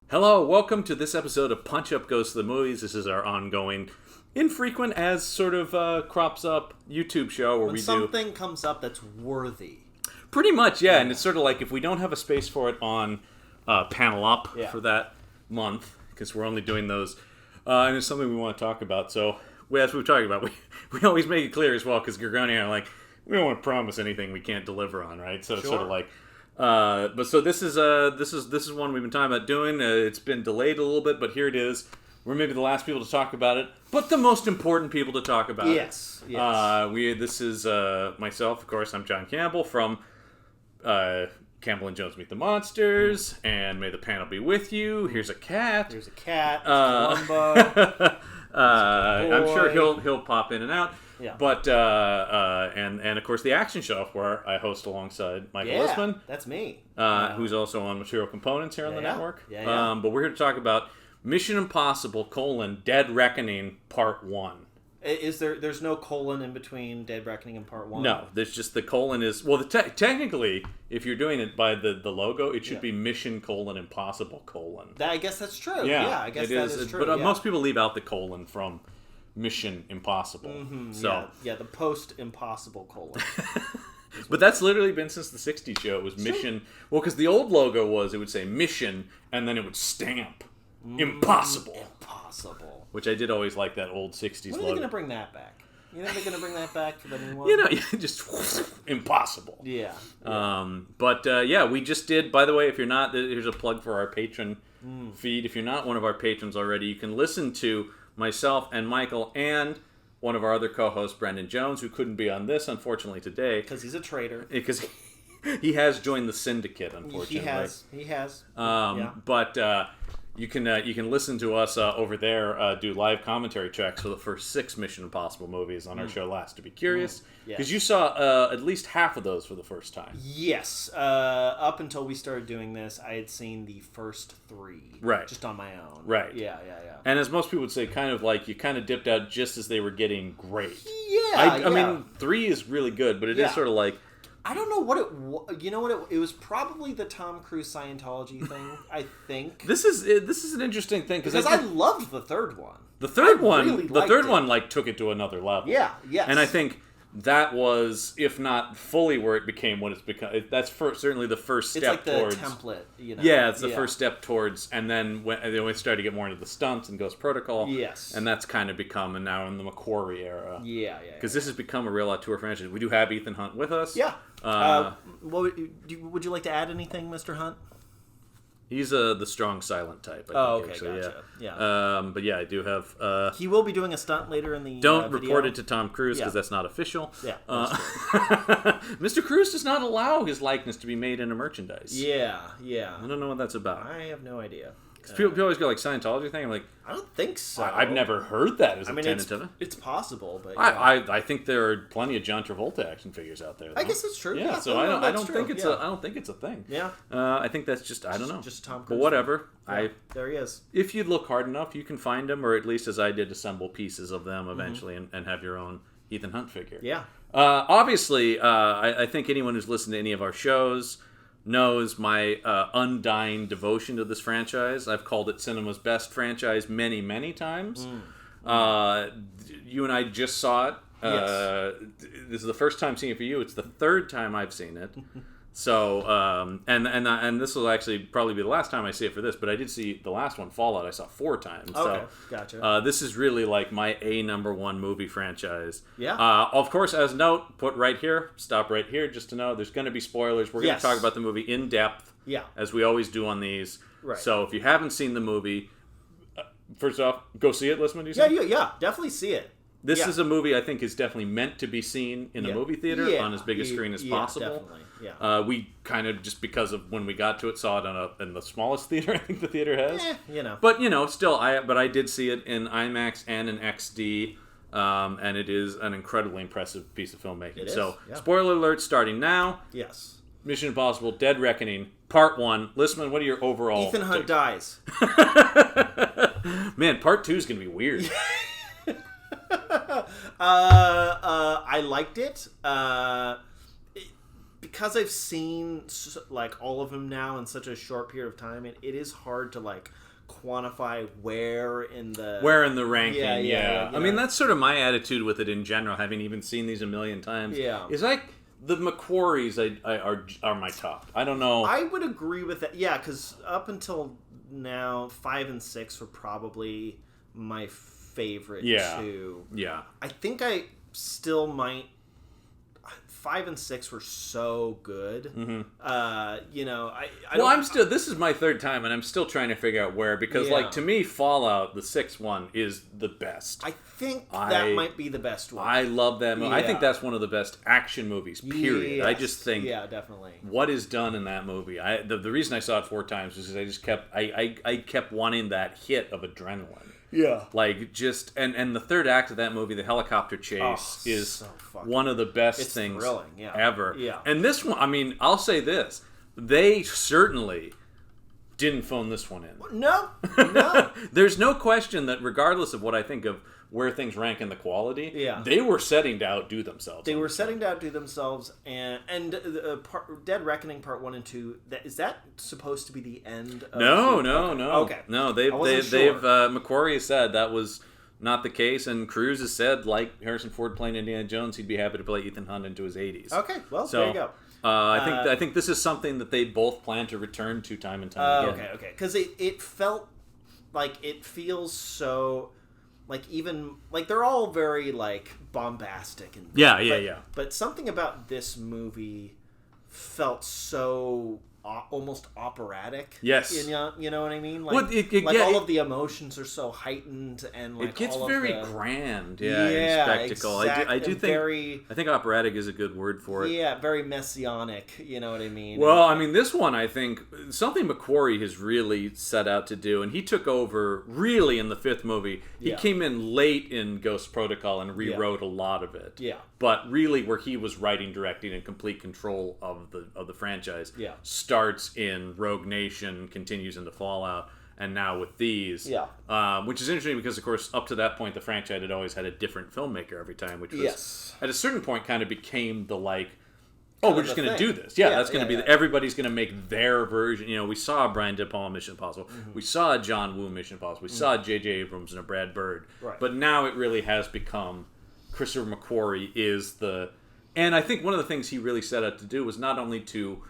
Hello, welcome to this episode of Punch Up Goes to the Movies. This is our ongoing, infrequent as sort of crops up YouTube show where when something comes up that's worthy. Pretty much, yeah. And it's sort of like if we don't have a space for it on Panel Up for that month, because we're only doing those, and it's something we want to talk about. So, as we've talked about, we always make it clear as well, because Gergoni and I are like, we don't want to promise anything we can't deliver on, right? So it's sort of like... but so this is one we've been talking about doing. It's been delayed a little bit, but here it is. We're maybe the last people to talk about it, but the most important people to talk about it. Yes. This is myself, of course. I'm John Campbell from Campbell and Jones Meet the Monsters, and May the Panel Be With You. Here's a cat. There's a cat. Columbo. I'm sure he'll pop in and out. Yeah. But and of course the Action Shelf, where I host alongside Michael Lissman. That's me. Who's also on Material Components here on the network. Yeah. But we're here to talk about Mission Impossible: Dead Reckoning Part 1. Is there's no colon in between Dead Reckoning and Part 1? No, there's just the colon is... Well, technically, if you're doing it by the logo, it should be Mission: Impossible : I guess that's true. Yeah, I guess that is true. But most people leave out the colon from Mission Impossible. Mm-hmm, so the post-impossible colon. But that's literally been since the 60s show. It was Mission... Well, because the old logo was, it would say Mission, and then it would stamp Impossible. Impossible. Which I did always like that old 60s when logo. are they going to bring that back? You know they're going to bring that back for the new one? You know, just impossible. Yeah. We just did, by the way, if you're not... Here's a plug for our patron feed. If you're not one of our patrons already, you can listen to myself and Michael and one of our other co-hosts, Brendan Jones, who couldn't be on this, unfortunately, today. Because he's a traitor. Because he has joined the syndicate, unfortunately. He has. But you can listen to us over there do live commentary tracks for the first 6 Mission Impossible movies on our show Last to Be Curious. Because you saw at least half of those for the first time. Yes. Up until we started doing this, I had seen the first 3. Right. Just on my own. Right. Yeah. And as most people would say, kind of like you kind of dipped out just as they were getting great. Yeah. I mean, 3 is really good, but it is sort of like... I don't know what it was. You know what? It was probably the Tom Cruise Scientology thing, I think. This is an interesting thing. Because I loved the third one. The third one like took it to another level. Yeah, yes. And I think that was, if not fully where it became what it's become, that's certainly the first step towards... It's like the template, you know. Yeah, it's the first step towards, and then when they started to get more into the stunts and Ghost Protocol. Yes. And that's kind of become, and now in the McQuarrie era. Yeah. Because this has become a real auteur franchise. We do have Ethan Hunt with us. Yeah. Would you like to add anything, Mr. Hunt? He's the strong, silent type. Gotcha. Yeah. But yeah, I do have... he will be doing a stunt later in the Don't video. report it to Tom Cruise, because that's not official. Yeah, Mr. Cruise does not allow his likeness to be made into merchandise. Yeah. I don't know what that's about. I have no idea. People always go like Scientology thing. I'm like, I don't think so. I've never heard that as a tenet of it. It's possible, but I think there are plenty of John Travolta action figures out there, though. I guess that's true. Yeah, so I don't think it's a thing. Yeah. I think that's just I don't know. Just Tom Cruise. But whatever. Yeah, there he is. If you look hard enough, you can find them, or at least as I did, assemble pieces of them eventually, and have your own Ethan Hunt figure. Yeah. Obviously, I think anyone who's listened to any of our shows knows my undying devotion to this franchise. I've called it cinema's best franchise many, many times. You and I just saw it. Yes. This is the first time seeing it for you. It's the third time I've seen it. So, and this will actually probably be the last time I see it for this, but I did see the last one, Fallout, I saw 4 times. Okay, so, gotcha. This is really like my #1 movie franchise. Yeah. Of course, as a note, put right here, stop right here, just to know there's going to be spoilers. We're going to talk about the movie in depth, as we always do on these. Right. So if you haven't seen the movie, first off, go see it, Lissman, do you say? Yeah, definitely see it. This is a movie I think is definitely meant to be seen in a movie theater on as big a screen as possible. Definitely. Yeah. We kind of, just because of when we got to it, saw it in the smallest theater I think the theater has. But still, I did see it in IMAX and in XD, and it is an incredibly impressive piece of filmmaking. Spoiler alert starting now. Yes. Mission Impossible: Dead Reckoning Part 1. Lissman, what are your overall? Ethan Hunt dies. Man, Part 2 is gonna be weird. I liked it. because I've seen like all of them now in such a short period of time, it is hard to like quantify where in the ranking. Yeah. I mean, that's sort of my attitude with it in general, having even seen these a million times. Yeah. Is like the McQuarries are my top. I don't know. I would agree with that. Yeah, because up until now, 5 and 6 were probably my favorite two. Yeah. I think I still might. 5 and 6 were so good. Mm-hmm. You know, I'm still. This is my third time, and I'm still trying to figure out where, because, like, to me, Fallout, the 6th one, is the best. I think that might be the best one. I love that movie. Yeah. I think that's one of the best action movies. Period. Yes. I just think. Yeah, definitely. What is done in that movie? The reason I saw it 4 times was because I just kept I kept wanting that hit of adrenaline. Yeah. Like, just... And the third act of that movie, the helicopter chase, is so one of the best things ever. Yeah. And this one, I mean, I'll say this. They certainly didn't phone this one in. No. There's no question that regardless of what I think of where things rank in the quality, they were setting to outdo themselves. They were setting to outdo themselves, and Dead Reckoning Part 1 and 2, is that supposed to be the end of No. Okay. No, they've McQuarrie has said that was not the case, and Cruise has said, like Harrison Ford playing Indiana Jones, he'd be happy to play Ethan Hunt into his 80s. Okay, well, there you go. I think this is something that they both plan to return to time and time again. Okay. Because it felt like it feels so... Like, even... Like, they're all very, like, bombastic. And yeah. But something about this movie felt so... almost operatic. Yes. You know what I mean? Like, well, all of the emotions are so heightened, and like it gets all very of the... grand, in spectacle. Exactly. I do think I think operatic is a good word for it. Yeah, very messianic. You know what I mean? Well, I mean, this one, I think something McQuarrie has really set out to do, and he took over really in the 5th movie. He came in late in Ghost Protocol and rewrote a lot of it. Yeah. But really, where he was writing, directing, and complete control of the franchise, starts in Rogue Nation, continues into Fallout, and now with these. Which is interesting because, of course, up to that point, the franchise had always had a different filmmaker every time, which was, at a certain point, kind of became the, like, we're just going to do this. That's going to be... Everybody's going to make their version. You know, we saw Brian De Palma Mission Impossible. Mm-hmm. We saw John Woo Mission Impossible. We saw J.J. Abrams and a Brad Bird. Right. But now it really has become... Christopher McQuarrie is the... And I think one of the things he really set out to do was not only to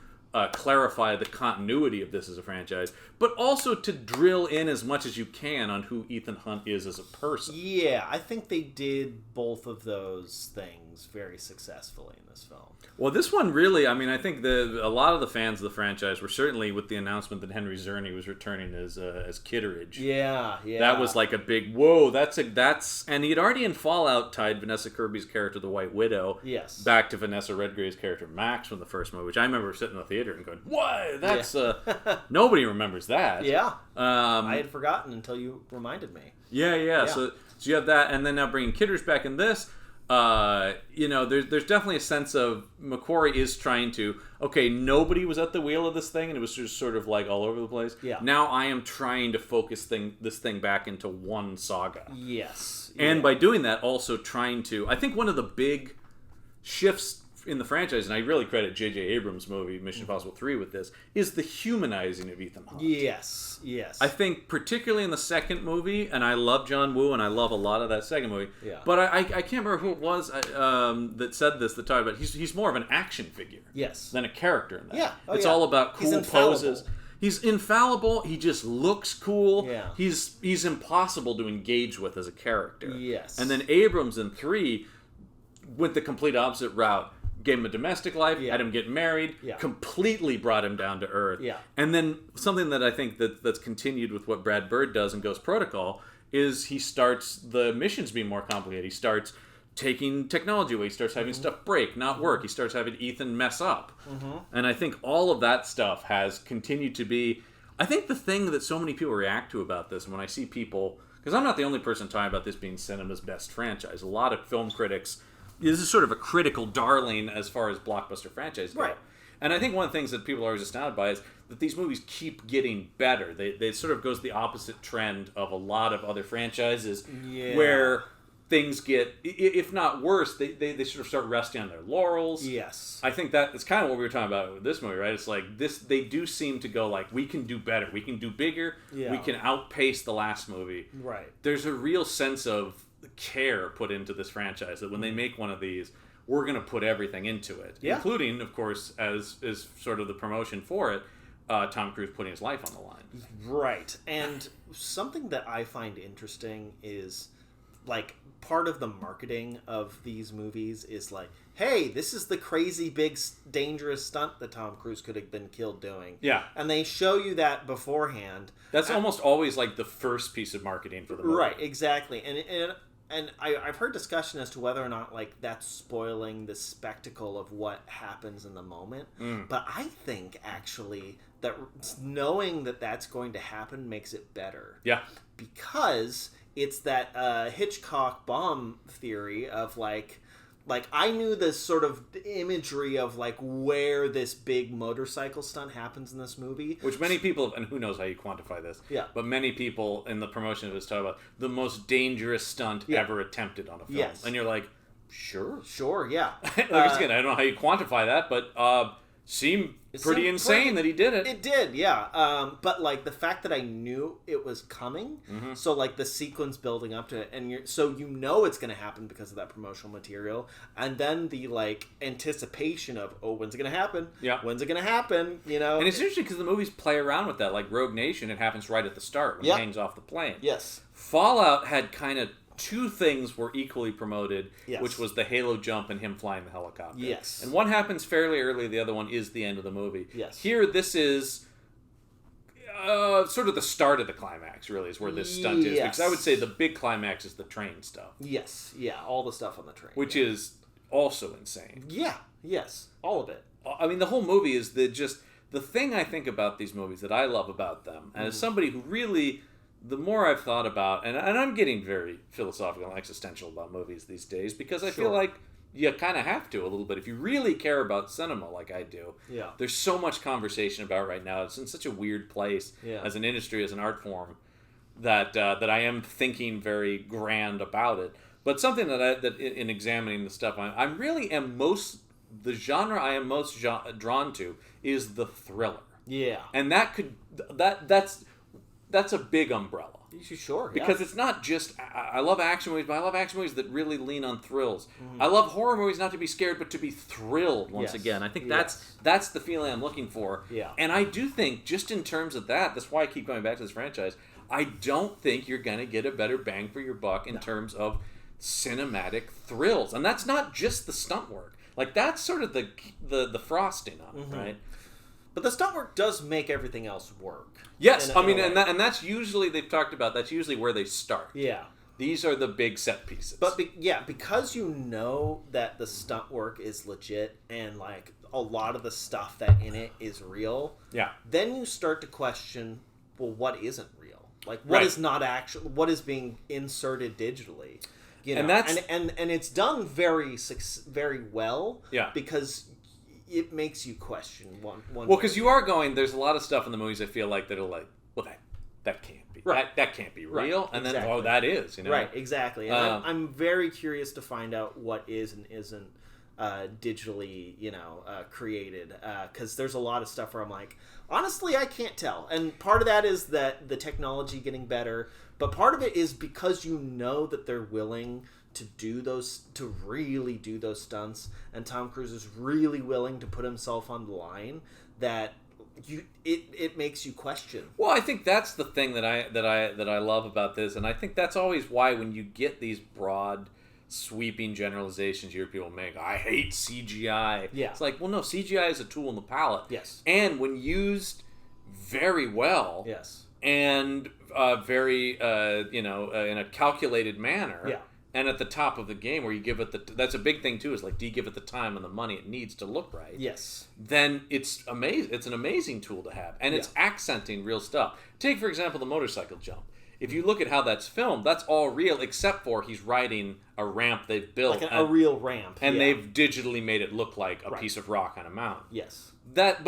clarify the continuity of this as a franchise, but also to drill in as much as you can on who Ethan Hunt is as a person. Yeah, I think they did both of those things very successfully in this film. Well, this one really, I mean, I think a lot of the fans of the franchise were certainly with the announcement that Henry Czerny was returning as Kitteridge. Yeah. That was like a big, whoa, and he had already in Fallout tied Vanessa Kirby's character, the White Widow, back to Vanessa Redgrave's character, Max, from the first movie, which I remember sitting in the theater and going, what? That's, nobody remembers that. Yeah. I had forgotten until you reminded me. Yeah. So you have that, and then now bringing Kitteridge back in this, there's definitely a sense of McQuarrie is trying to, nobody was at the wheel of this thing, and it was just sort of like all over the place. Yeah. Now I am trying to focus this thing back into one saga. Yes. And by doing that, also trying to, I think one of the big shifts in the franchise, and I really credit J.J. Abrams' movie Mission Impossible 3 with this, is the humanizing of Ethan Hunt. Yes. I think particularly in the second movie, and I love John Woo, and I love a lot of that second movie, but I can't remember who it was that said this, that talked about he's more of an action figure than a character in that. Yeah. It's all about cool poses. He's infallible. He just looks cool. Yeah. He's impossible to engage with as a character. Yes. And then Abrams in 3 went the complete opposite route. Gave him a domestic life, had him get married, completely brought him down to earth. Yeah. And then something that I think that's continued with what Brad Bird does in Ghost Protocol is he starts the missions being more complicated. He starts taking technology away. He starts having stuff break, not work. He starts having Ethan mess up. And I think all of that stuff has continued to be... I think the thing that so many people react to about this, and when I see people... Because I'm not the only person talking about this being cinema's best franchise. A lot of film critics... This is sort of a critical darling as far as blockbuster franchises go. Right. And I think one of the things that people are always astounded by is that these movies keep getting better. They sort of goes the opposite trend of a lot of other franchises where things get, if not worse, they sort of start resting on their laurels. Yes. I think that it's kind of what we were talking about with this movie, right? It's like this, they do seem to go like, we can do better, we can do bigger, we can outpace the last movie. Right. There's a real sense of care put into this franchise that when they make one of these, we're going to put everything into it, including, of course, as is sort of the promotion for it, Tom Cruise putting his life on the line. Right. And something that I find interesting is, like, part of the marketing of these movies is like, hey, this is the crazy big dangerous stunt that Tom Cruise could have been killed doing. Yeah. And they show you that beforehand. That's almost always like the first piece of marketing for the movie. Right, exactly. And I've heard discussion as to whether or not, like, that's spoiling the spectacle of what happens in the moment. But I think, actually, that knowing that that's going to happen makes it better. Yeah. Because it's that Hitchcock bomb theory of, like I knew this sort of imagery of, like, where this big motorcycle stunt happens in this movie. Which many people, and who knows how you quantify this, but many people in the promotion of this talk about the most dangerous stunt ever attempted on a film. Yes. And you're like, sure. Sure, yeah. Like, again, I don't know how you quantify that, but seemed pretty insane that he did it. It did, yeah. But, like, the fact that I knew it was coming, so, like, the sequence building up to it, and so you know it's going to happen because of that promotional material, and then the, like, anticipation of, oh, when's it going to happen? Yeah. When's it going to happen? You know? And it's interesting because the movies play around with that. Like Rogue Nation, it happens right at the start when he hangs off the plane. Yes. Fallout had kind of two things were equally promoted, which was the Halo jump and him flying the helicopter. Yes. And one happens fairly early, the other one is the end of the movie. Yes. Here, this is sort of the start of the climax, really, is where this stunt is. Because I would say the big climax is the train stuff. Yes. Yeah, all the stuff on the train. Which is also insane. Yeah. Yes. All of it. I mean, the whole movie is the thing I think about these movies that I love about them, and as somebody who really... The more I've thought about, and I'm getting very philosophical and existential about movies these days, because I feel like you kind of have to a little bit. If you really care about cinema like I do, there's so much conversation about right now. It's in such a weird place as an industry, as an art form, that I am thinking very grand about it. But something that in examining the stuff, the genre I am most drawn to is the thriller. Yeah. And that's a big umbrella. Sure, because it's not just... I love action movies, but I love action movies that really lean on thrills. I love horror movies not to be scared, but to be thrilled once again. I think that's the feeling I'm looking for. Yeah. And I do think, just in terms of that's why I keep going back to this franchise, I don't think you're going to get a better bang for your buck in terms of cinematic thrills. And that's not just the stunt work. Like, that's sort of the frosting on it, right? But the stunt work does make everything else work. Yes, and that's usually, they've talked about, that's usually where they start. Yeah. These are the big set pieces. But, because you know that the stunt work is legit and, like, a lot of the stuff that in it is real, then you start to question, well, what isn't real? Like, what is not actual, what is being inserted digitally? You know? And that's... And it's done very well. Yeah. Because... it makes you question one. Well, because you are going. There's a lot of stuff in the movies I feel like that are like, well, that can't be that can't be real, and then that is, you know, right, exactly. And I'm very curious to find out what is and isn't digitally, created, because there's a lot of stuff where I'm like, honestly, I can't tell, and part of that is that the technology getting better, but part of it is because you know that they're willing to really do those stunts, and Tom Cruise is really willing to put himself on the line, that it makes you question. Well, I think that's the thing that I love about this, and I think that's always why when you get these broad sweeping generalizations you hear people make, I hate CGI. Yeah. It's like, well, no, CGI is a tool in the palette. Yes. And when used very well. Yes. And very in a calculated manner. Yeah. And at the top of the game, where you give it that's a big thing too, is like, do you give it the time and the money it needs to look right? Yes. Then it's amazing. It's an amazing tool to have, and it's accenting real stuff. Take, for example, the motorcycle jump. If you look at how that's filmed, that's all real, except for he's riding a ramp they've built, like a real ramp, and they've digitally made it look like a piece of rock on a mountain. Yes. But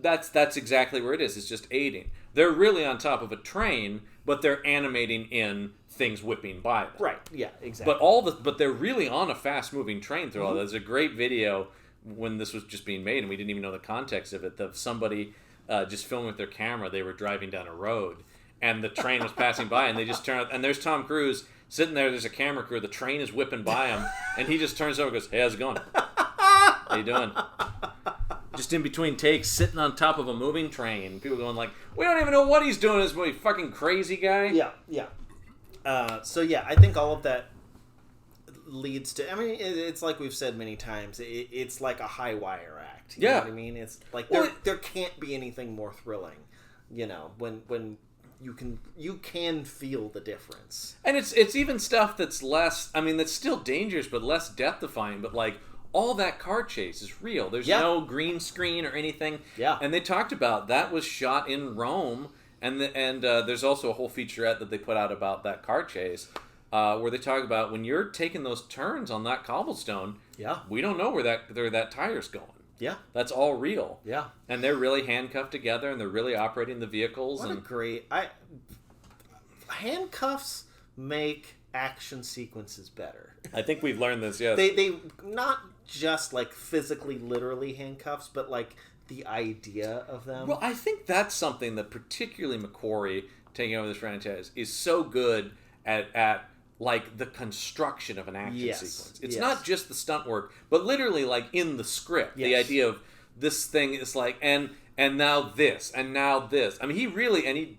that's exactly where it is. It's just aiding. They're really on top of a train, but they're animating in things whipping by them. Right. Yeah. Exactly. But they're really on a fast moving train through all that. There's a great video when this was just being made and we didn't even know the context of it. Of somebody just filming with their camera. They were driving down a road and the train was passing by and they just turn and there's Tom Cruise sitting there. There's a camera crew. The train is whipping by him and he just turns over and goes, "Hey, how's it going? How you doing?" Just in between takes, sitting on top of a moving train. People going like, "We don't even know what he's doing in this movie. Fucking crazy guy." Yeah. So yeah, I think all of that leads to. I mean, it's like we've said many times. It's like a high wire act. You know what I mean? It's like there can't be anything more thrilling. You know, when you can feel the difference. And it's even stuff that's less. I mean, that's still dangerous, but less death defying. But like all that car chase is real. There's no green screen or anything. Yeah. And they talked about that was shot in Rome. And there's also a whole featurette that they put out about that car chase, where they talk about when you're taking those turns on that cobblestone. Yeah. We don't know where that tire's going. Yeah. That's all real. Yeah. And they're really handcuffed together, and they're really operating the vehicles. What a great... handcuffs make action sequences better. I think we've learned this, yes. They not just like physically, literally handcuffs, but like the idea of them. Well, I think that's something that particularly McQuarrie, taking over this franchise, is so good at like the construction of an action sequence. It's not just the stunt work, but literally like in the script. The idea of this thing is like, and now this, and now this. I mean, he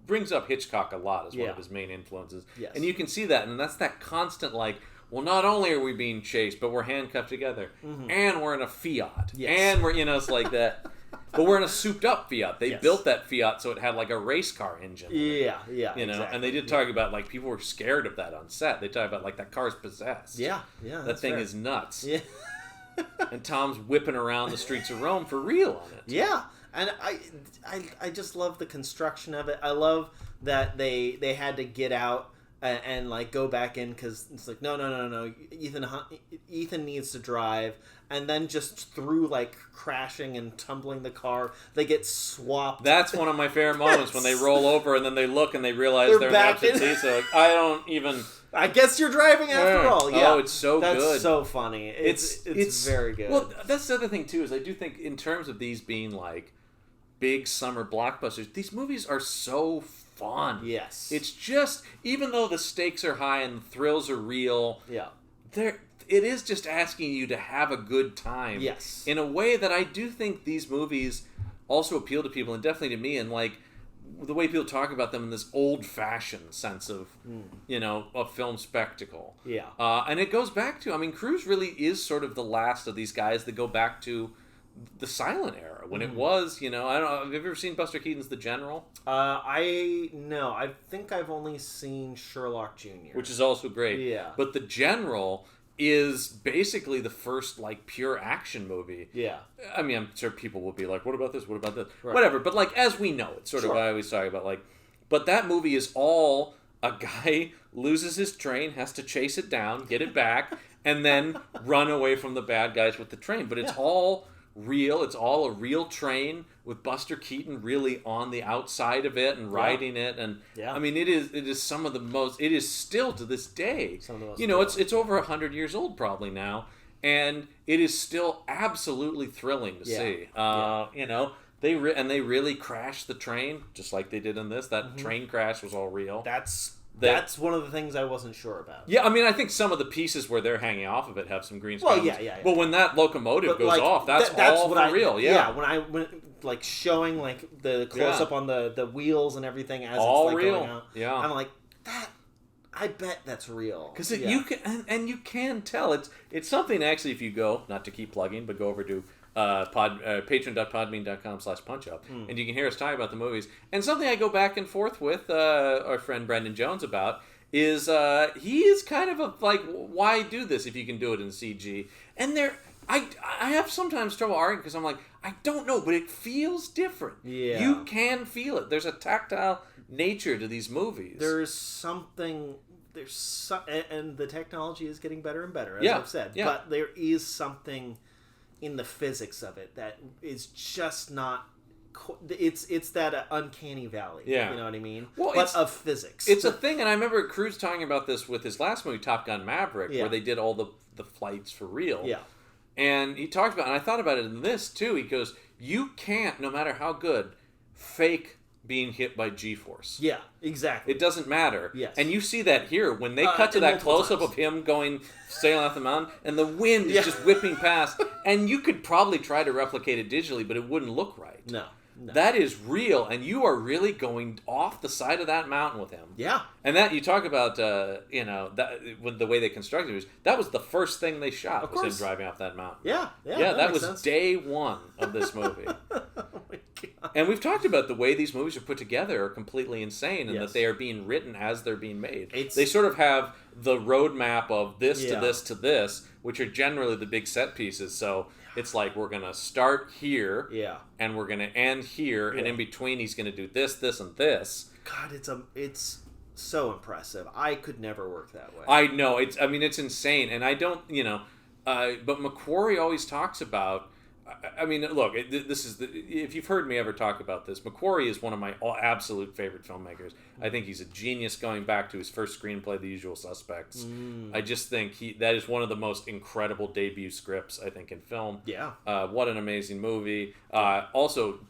brings up Hitchcock a lot as one of his main influences. Yes. And you can see that, and that's that constant like, well, not only are we being chased, but we're handcuffed together, and we're in a Fiat, and we're, it's like that. But we're in a souped-up Fiat. They built that Fiat so it had like a race car engine. Yeah, exactly. And they did talk about like people were scared of that on set. They talk about like that car's possessed. Yeah. That thing is nuts. Yeah. And Tom's whipping around the streets of Rome for real on it. Yeah. And I just love the construction of it. I love that they had to get out and like go back in because it's like no. Ethan needs to drive, and then just through like crashing and tumbling the car, they get swapped. That's one of my favorite moments when they roll over and then they look and they realize they're back in. So like, I don't even. I guess you're driving after all. Yeah. Oh, it's so That's good. That's so funny. It's very good. Well, that's the other thing too is I do think in terms of these being like big summer blockbusters, these movies are so fun. Yes. It's just, even though the stakes are high and the thrills are real, it is just asking you to have a good time. Yes. In a way that I do think these movies also appeal to people, and definitely to me, and like the way people talk about them in this old-fashioned sense of, a film spectacle. Yeah. And it goes back to, I mean, Cruise really is sort of the last of these guys that go back to the silent era when it was, I don't know. Have you ever seen Buster Keaton's The General? I think I've only seen Sherlock Jr., which is also great. Yeah. But The General is basically the first like pure action movie. Yeah. I mean, I'm sure people will be like, "What about this? What about that?" Right. Whatever. But like as we know, it's sort of what I always talk about. Like, but that movie is all a guy loses his train, has to chase it down, get it back, and then run away from the bad guys with the train. But it's all real. It's all a real train with Buster Keaton really on the outside of it and riding it. And I mean, it is some of the most. It is still to this day. Some of the most it's over 100 years old probably now, and it is still absolutely thrilling to see. They really crashed the train just like they did in this. That train crash was all real. That's one of the things I wasn't sure about. Yeah, I mean, I think some of the pieces where they're hanging off of it have some green screen. Well, yeah. But when that locomotive goes off, that's all for real. Yeah. When like showing like the close up on the wheels and everything as all it's like real. going out. Yeah, I'm like that. I bet that's real because you can and you can tell it's something actually. If you go, not to keep plugging, but go over to patreon.podbean.com/punchup and you can hear us talk about the movies. And something I go back and forth with our friend Brendan Jones about is he is kind of like, why do this if you can do it in CG? And I have sometimes trouble arguing because I'm like, I don't know, but it feels different. Yeah, you can feel it. There's a tactile nature to these movies. There's something. And the technology is getting better and better, as I've said. Yeah. But there is something in the physics of it that is just not it's that uncanny valley. Yeah. You know what I mean? Well, but of physics. It's a thing, and I remember Cruise talking about this with his last movie, Top Gun Maverick, where they did all the flights for real. Yeah. And he talked about, and I thought about it in this too. He goes, "You can't, no matter how good, fake being hit by G-force. Yeah, exactly. It doesn't matter." Yes. And you see that here when they cut to that close up of him sailing off the mountain, and the wind is just whipping past, and you could probably try to replicate it digitally, but it wouldn't look right. No. That is real, and you are really going off the side of that mountain with him. Yeah. And that you talk about, that when the way they constructed it, that was the first thing they shot, of was course. him driving off that mountain. Yeah, that was sense. day one of this movie. Oh my God. And we've talked about the way these movies are put together are completely insane, and that they are being written as they're being made. They sort of have the roadmap of this to this to this, which are generally the big set pieces. So it's like, we're going to start here, and we're going to end here, and in between he's going to do this, this, and this. God, it's so impressive. I could never work that way. I know. It's insane. And I don't, but McQuarrie always talks about, I mean, look, this is if you've heard me ever talk about this, McQuarrie is one of my absolute favorite filmmakers. I think he's a genius, going back to his first screenplay, The Usual Suspects. I just think that is one of the most incredible debut scripts, I think, in film. Yeah. What an amazing movie. Also,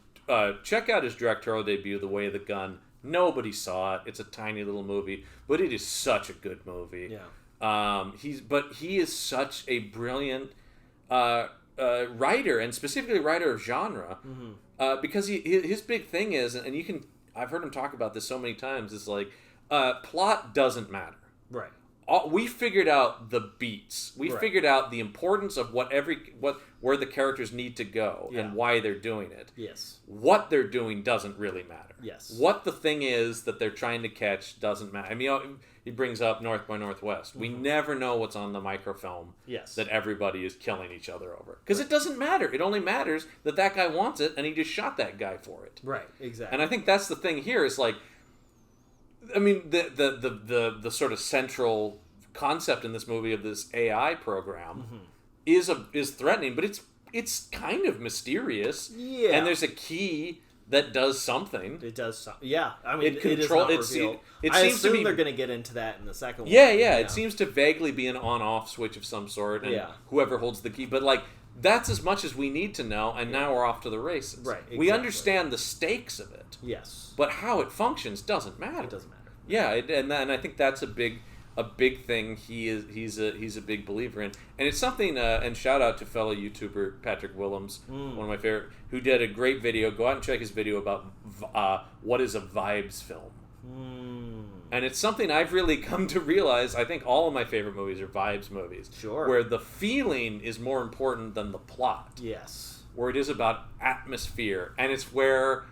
check out his directorial debut, The Way of the Gun. Nobody saw it. It's a tiny little movie, but it is such a good movie. Yeah. He is such a brilliant writer, and specifically writer of genre, because his big thing is, and I've heard him talk about this so many times, is like, plot doesn't matter. Right. We figured out the beats. We figured out the importance of where the characters need to go and why they're doing it. Yes. What they're doing doesn't really matter. Yes. What the thing is that they're trying to catch doesn't matter. I mean, he brings up North by Northwest. We never know what's on the microfilm that everybody is killing each other over. Because it doesn't matter. It only matters that guy wants it, and he just shot that guy for it. Right, exactly. And I think that's the thing here is like, I mean, the sort of central concept in this movie of this AI program is threatening, but it's kind of mysterious. Yeah. And there's a key that does something. It does. Yeah. I mean, it is not revealed. It I seems assume to be, they're going to get into that in the second one. Yeah. It seems to vaguely be an on-off switch of some sort, and whoever holds the key. But like, that's as much as we need to know, and now we're off to the races. Right. Exactly. We understand the stakes of it. Yes. But how it functions doesn't matter. It doesn't matter. Yeah, and I think that's a big thing. He's a big believer in, and it's something. And shout out to fellow YouTuber Patrick Willems, one of my favorite, who did a great video. Go out and check his video about what is a vibes film. And it's something I've really come to realize. I think all of my favorite movies are vibes movies. Sure. Where the feeling is more important than the plot. Yes. Where it is about atmosphere, and it's where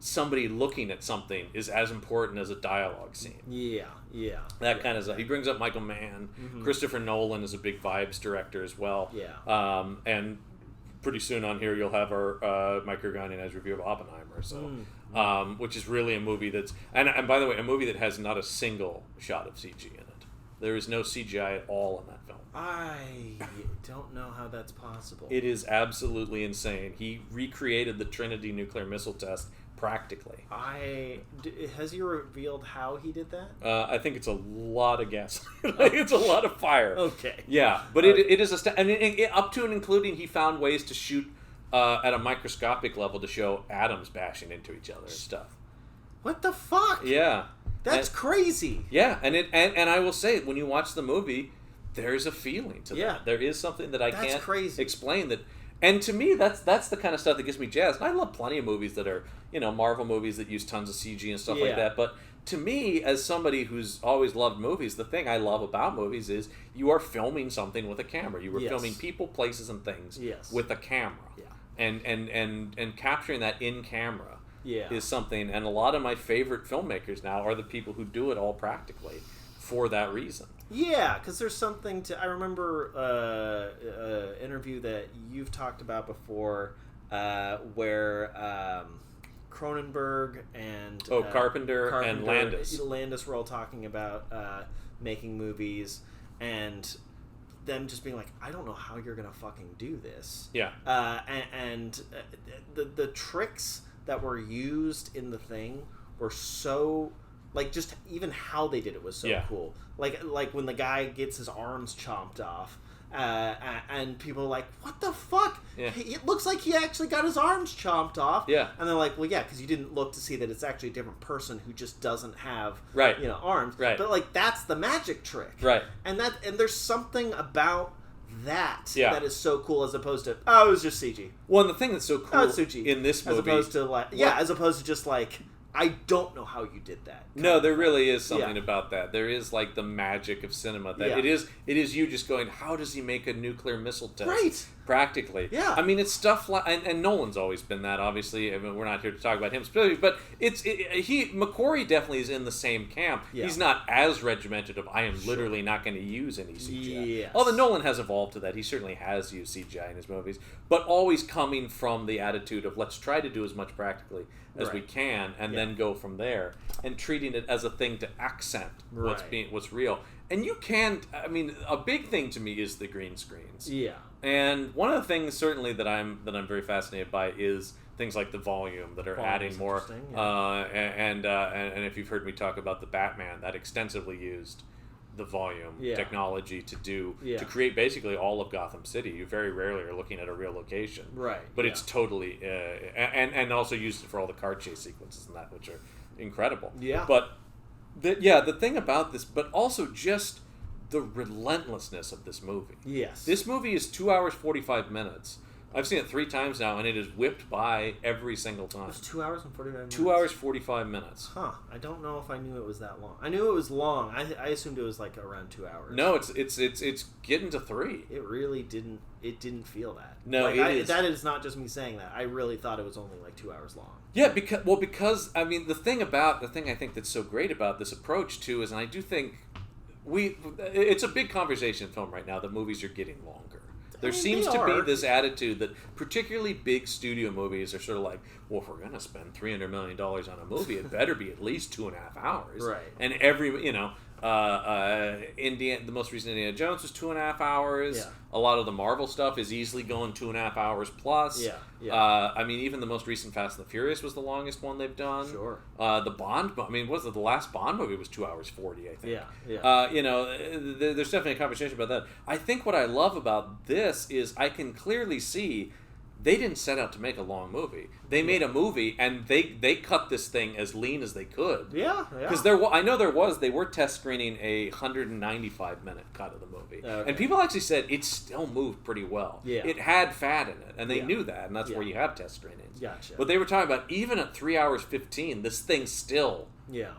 somebody looking at something is as important as a dialogue scene. Yeah. That kind of stuff. He brings up Michael Mann. Christopher Nolan is a big vibes director as well. Yeah. And pretty soon on here you'll have our Mike Erganian's review of Oppenheimer. So, which is really a movie that's and by the way, a movie that has not a single shot of CG in it. There is no CGI at all in that film. I don't know how that's possible. It is absolutely insane. He recreated the Trinity nuclear missile test practically. Has he revealed how he did that? I think it's a lot of gas. It's a lot of fire. Okay. Yeah, but it is up to and including he found ways to shoot at a microscopic level to show atoms bashing into each other and stuff. What the fuck? Yeah. That's crazy. Yeah, and I will say, when you watch the movie, there's a feeling to that. There is something that I can't explain that. And to me, that's the kind of stuff that gets me jazzed. And I love plenty of movies that are, Marvel movies that use tons of CG and stuff like that. But to me, as somebody who's always loved movies, the thing I love about movies is you are filming something with a camera. You were filming people, places, and things with a camera. Yeah. And capturing that in camera is something. And a lot of my favorite filmmakers now are the people who do it all practically for that reason. Yeah, because there's something to... I remember an interview that you've talked about before where Cronenberg and... Carpenter and Landis. Landis were all talking about making movies, and them just being like, I don't know how you're gonna fucking do this. Yeah. The tricks that were used in the thing were so, like, just even how they did it was so cool. Like when the guy gets his arms chomped off, and people are like, what the fuck? Yeah. It looks like he actually got his arms chomped off. Yeah. And they're like, well, yeah, because you didn't look to see that it's actually a different person who just doesn't have, right. Arms. Right. But, like, that's the magic trick. Right. And there's something about that Yeah. that is so cool, as opposed to, oh, it was just CG. Well, and the thing that's so cool it's CG. in this movie, as opposed to like, as opposed to just like, I don't know how you did that. No, there really is something about that. There is like the magic of cinema. That it is you just going, how does he make a nuclear missile test? Right. Practically. Yeah. I mean, it's stuff like, and Nolan's always been that. Obviously, I mean, we're not here to talk about him specifically, but McQuarrie definitely is in the same camp. Yeah. He's not as regimented of, I am literally not going to use any CGI. Yes. Although Nolan has evolved to that. He certainly has used CGI in his movies, but always coming from the attitude of, let's try to do as much practically as we can, and then go from there, and treating it as a thing to accent what's real. And you can't. I mean, a big thing to me is the green screens. Yeah. And one of the things certainly that I'm very fascinated by is things like the volume that are adding more. And if you've heard me talk about the Batman, that extensively used the volume technology to create basically all of Gotham City. You very rarely are looking at a real location, right? But it's totally and also used it for all the car chase sequences and that, which are incredible. Yeah. But the thing about this, but also just the relentlessness of this movie. Yes. This movie is 2 hours 45 minutes. I've seen it 3 times now, and it is whipped by every single time. It was 2 hours and 45 minutes? 2 hours 45 minutes. Huh. I don't know if I knew it was that long. I knew it was long. I assumed it was like around 2 hours. No, it's getting to 3. It really didn't. It didn't feel that. No, like, it is. That is not just me saying that. I really thought it was only like 2 hours long. Yeah, because I mean, the thing I think that's so great about this approach too is, and I do think it's a big conversation in film right now that movies are getting longer. There seems to be this attitude that particularly big studio movies are sort of like, well, if we're going to spend $300 million on a movie, it better be at least 2.5 hours. Right. And the most recent Indiana Jones was 2.5 hours. Yeah. A lot of the Marvel stuff is easily going 2.5 hours plus. Yeah. I mean, even the most recent Fast and the Furious was the longest one they've done. Sure. The Bond, I mean, the last Bond movie was 2 hours 40, I think. Yeah. There's definitely a conversation about that. I think what I love about this is I can clearly see they didn't set out to make a long movie. They made a movie, and they cut this thing as lean as they could. Yeah. Because they were test screening a 195-minute cut of the movie. Okay. And people actually said it still moved pretty well. Yeah. It had fat in it, and they knew that, and that's where you have test screenings. Gotcha. But they were talking about, even at 3 hours 15, this thing still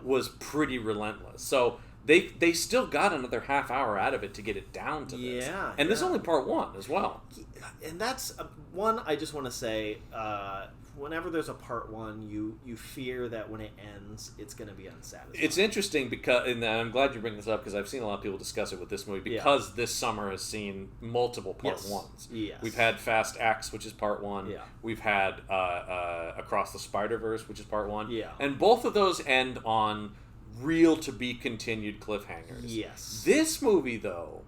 was pretty relentless. So they still got another half hour out of it to get it down to this. And this is only part 1 as well. And that's one I just want to say, whenever there's a part 1, you fear that when it ends, it's going to be unsatisfying. It's interesting because, and I'm glad you bring this up, because I've seen a lot of people discuss it with this movie, because this summer has seen multiple part 1s. Yes. We've had Fast X, which is part 1. Yeah. We've had Across the Spider-Verse, which is part 1. Yeah. And both of those end on real to be continued cliffhangers. Yes. This movie, though,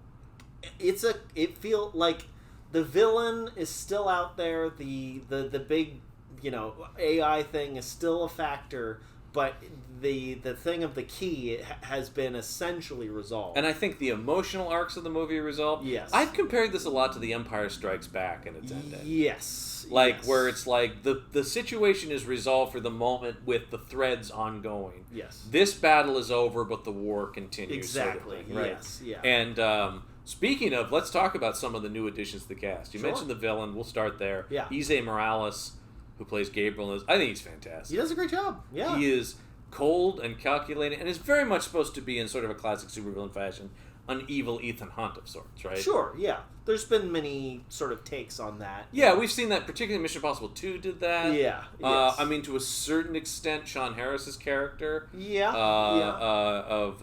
it feels like the villain is still out there. The big, AI thing is still a factor, but the thing of the key has been essentially resolved. And I think the emotional arcs of the movie are resolved. Yes. I've compared this a lot to The Empire Strikes Back and its ending. Yes. Where it's like the situation is resolved for the moment with the threads ongoing. Yes. This battle is over, but the war continues. Exactly. Sort of thing, right? Yes. Yeah. And speaking of, let's talk about some of the new additions to the cast. You mentioned the villain. We'll start there. Yeah. Issei Morales, who plays Gabriel, I think he's fantastic. He does a great job. Yeah. He is cold and calculating, and is very much supposed to be, in sort of a classic supervillain fashion, an evil Ethan Hunt of sorts, right? Sure, yeah. There's been many sort of takes on that. Yeah, we've seen that, particularly Mission Impossible 2 did that. Yeah, yes. I mean, to a certain extent, Sean Harris's character of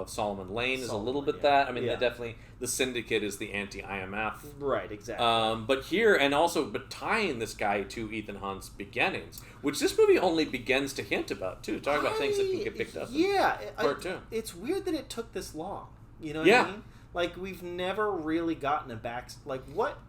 Solomon Lane is a little bit that. I mean, definitely, the Syndicate is the anti-IMF. Right, exactly. But tying this guy to Ethan Hunt's beginnings, which this movie only begins to hint about, too. Talk about things that can get picked up in part 2. It's weird that it took this long. You know what Yeah. I mean? Like, we've never really gotten a back... Like,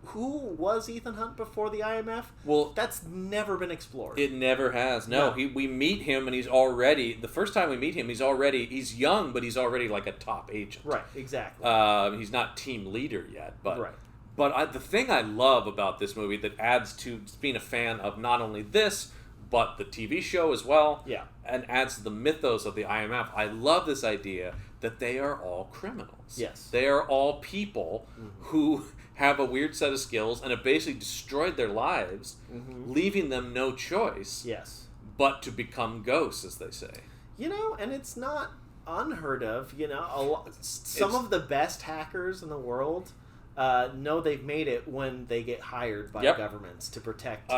who was Ethan Hunt before the IMF? Well, that's never been explored. It never has. No. We meet him, and he's already... The first time we meet him, he's young, but he's already like a top agent. Right, exactly. He's not team leader yet, but... Right. But the thing I love about this movie that adds to being a fan of not only this, but the TV show as well, and adds to the mythos of the IMF, I love this idea that they are all criminals. Yes. They are all people who have a weird set of skills and have basically destroyed their lives, leaving them no choice but to become ghosts, as they say. You know, and it's not unheard of. You know, some of the best hackers in the world... know they've made it when they get hired by governments to protect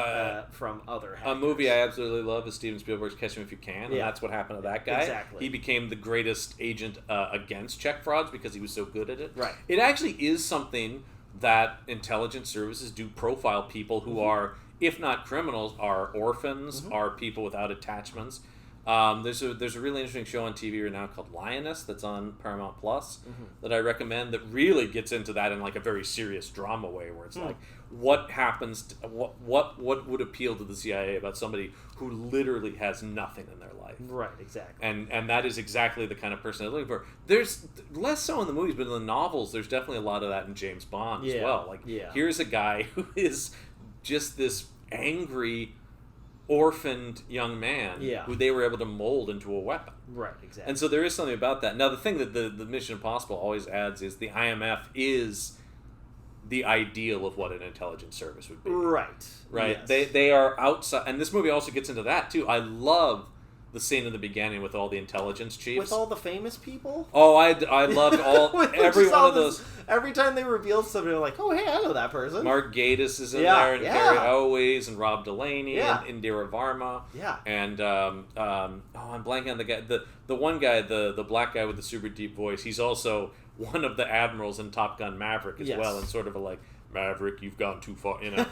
from other hackers. A movie I absolutely love is Steven Spielberg's Catch Me If You Can, and that's what happened to that guy. Exactly. He became the greatest agent against check frauds because he was so good at it. Right. It actually is something that intelligence services do profile people who are, if not criminals, are orphans, are people without attachments. There's a really interesting show on TV right now called Lioness that's on Paramount Plus that I recommend that really gets into that in like a very serious drama way where it's like what happens to, what would appeal to the CIA about somebody who literally has nothing in their life. Right, exactly. And that is exactly the kind of person they're looking for. There's less so in the movies, but in the novels there's definitely a lot of that in James Bond as well. Like here's a guy who is just this angry orphaned young man who they were able to mold into a weapon. Right, exactly. And so there is something about that. Now, the thing that the Mission Impossible always adds is the IMF is the ideal of what an intelligence service would be. Right. Right. Yes. They are outside, and this movie also gets into that too. I love the scene in the beginning with all the intelligence chiefs. With all the famous people? Oh, I loved every one of those. Every time they revealed somebody, like, oh, hey, I know that person. Mark Gatiss is in there, and Gary Always, and Rob Delaney, and Indira Varma. Yeah. And, I'm blanking on the guy. The one guy, the black guy with the super deep voice, he's also one of the admirals in Top Gun Maverick as well, and sort of a like, Maverick, you've gone too far, you know.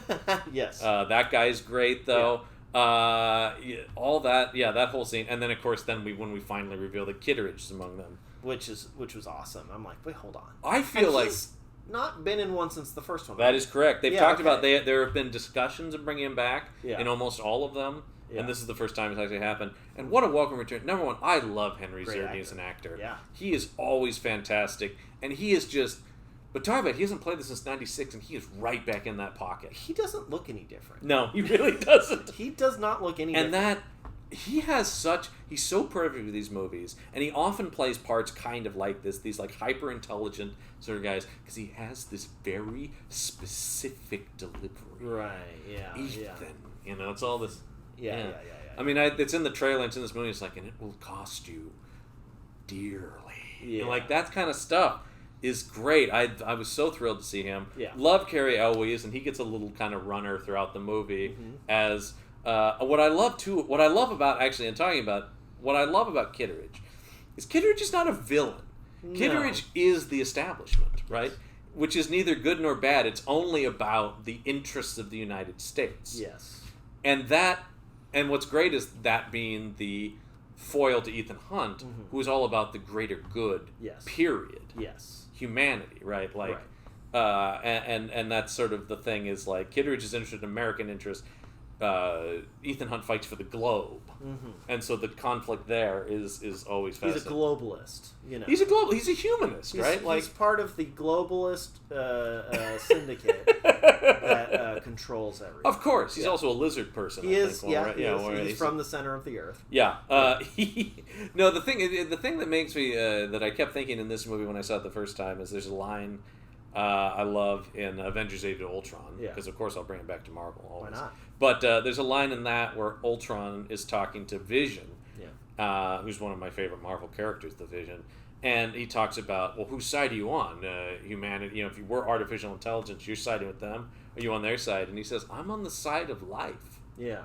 Yes. That guy's great, though. All that, that whole scene, and then of course, when we finally reveal that Kitteridge is among them, which was awesome. I'm like, wait, hold on. I feel like he's not been in one since the first one. That is correct. They've talked about there have been discussions of bringing him back in almost all of them, and this is the first time it's actually happened. And what a welcome return! Number one, I love Henry Czerny as an actor. Yeah, he is always fantastic, and he is just. But talk about he hasn't played this since '96, and he is right back in that pocket. He doesn't look any different. No, he really doesn't. He does not look any different. And he's so perfect with these movies, and he often plays parts kind of like these like hyper intelligent sort of guys, because he has this very specific delivery. Right. Yeah. Ethan, you know, it's all this. Yeah. I mean, it's in the trailer. It's in this movie. It's like, and it will cost you dearly. Yeah. And like that kind of stuff is great. I was so thrilled to see him. Yeah. Love Cary Elwes, and he gets a little kind of runner throughout the movie as what I love about Kitteridge is Kitteridge is not a villain. No. Kitteridge is the establishment, right? Which is neither good nor bad. It's only about the interests of the United States. Yes. And what's great is that being the foil to Ethan Hunt, who is all about the greater good. Yes. Period. Yes. Humanity, right? Like, and that's sort of the thing is like Kitteridge is interested in American interests. Ethan Hunt fights for the globe, and so the conflict there is always fascinating. He's a globalist, you know. He's a humanist, right? He's part of the globalist syndicate that controls everything. Of course, he's also a lizard person. He is. He's from the center of the earth. Yeah. The thing that makes me that I kept thinking in this movie when I saw it the first time is there's a line I love in Avengers: Age of Ultron, because of course I'll bring it back to Marvel always. Why not? But there's a line in that where Ultron is talking to Vision, who's one of my favorite Marvel characters, the Vision, and he talks about, well, whose side are you on? Humanity, you know, if you were artificial intelligence, you're siding with them. Are you on their side? And he says, I'm on the side of life. Yeah.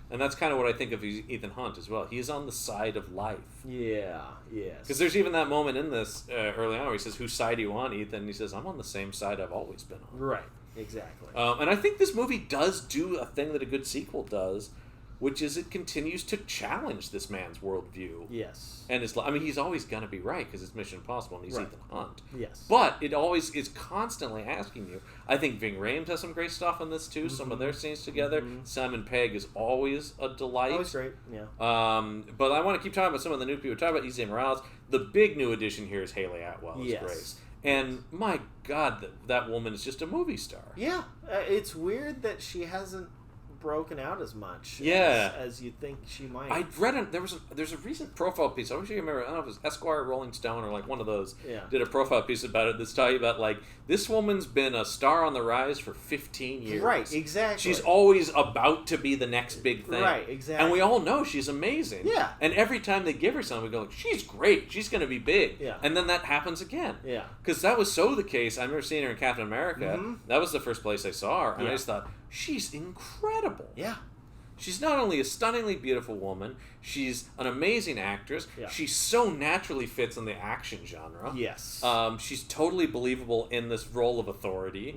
And that's kind of what I think of Ethan Hunt as well. He is on the side of life. Yeah, yes. Because there's even that moment in this early on where he says, whose side are you on, Ethan? And he says, I'm on the same side I've always been on. Right, exactly. And I think this movie does do a thing that a good sequel does, which is it continues to challenge this man's worldview. Yes. And he's always going to be right because it's Mission Impossible and he's Ethan Hunt. Yes. But it always is constantly asking you. I think Ving Rhames has some great stuff in this too. Some of their scenes together. Simon Pegg is always a delight. Always great. Yeah. But I want to keep talking about some of the new people. Talk about Issa Morales. The big new addition here is Haley Atwell as Grace. And my God, that woman is just a movie star. Yeah, it's weird that she hasn't broken out as much as you think she might. I read there's a recent profile piece. I wish you remember. I don't know if it was Esquire, Rolling Stone, or like one of those. Yeah. Did a profile piece about it that's talking about like this woman's been a star on the rise for 15 years. Right, exactly. She's always about to be the next big thing. Right, exactly. And we all know she's amazing. Yeah. And every time they give her something, we go, like, she's great. She's going to be big. Yeah. And then that happens again. Yeah. Because that was so the case. I remember seeing her in Captain America. That was the first place I saw her, and I just thought she's incredible. Yeah. She's not only a stunningly beautiful woman, she's an amazing actress. Yeah. She so naturally fits in the action genre. Yes. She's totally believable in this role of authority.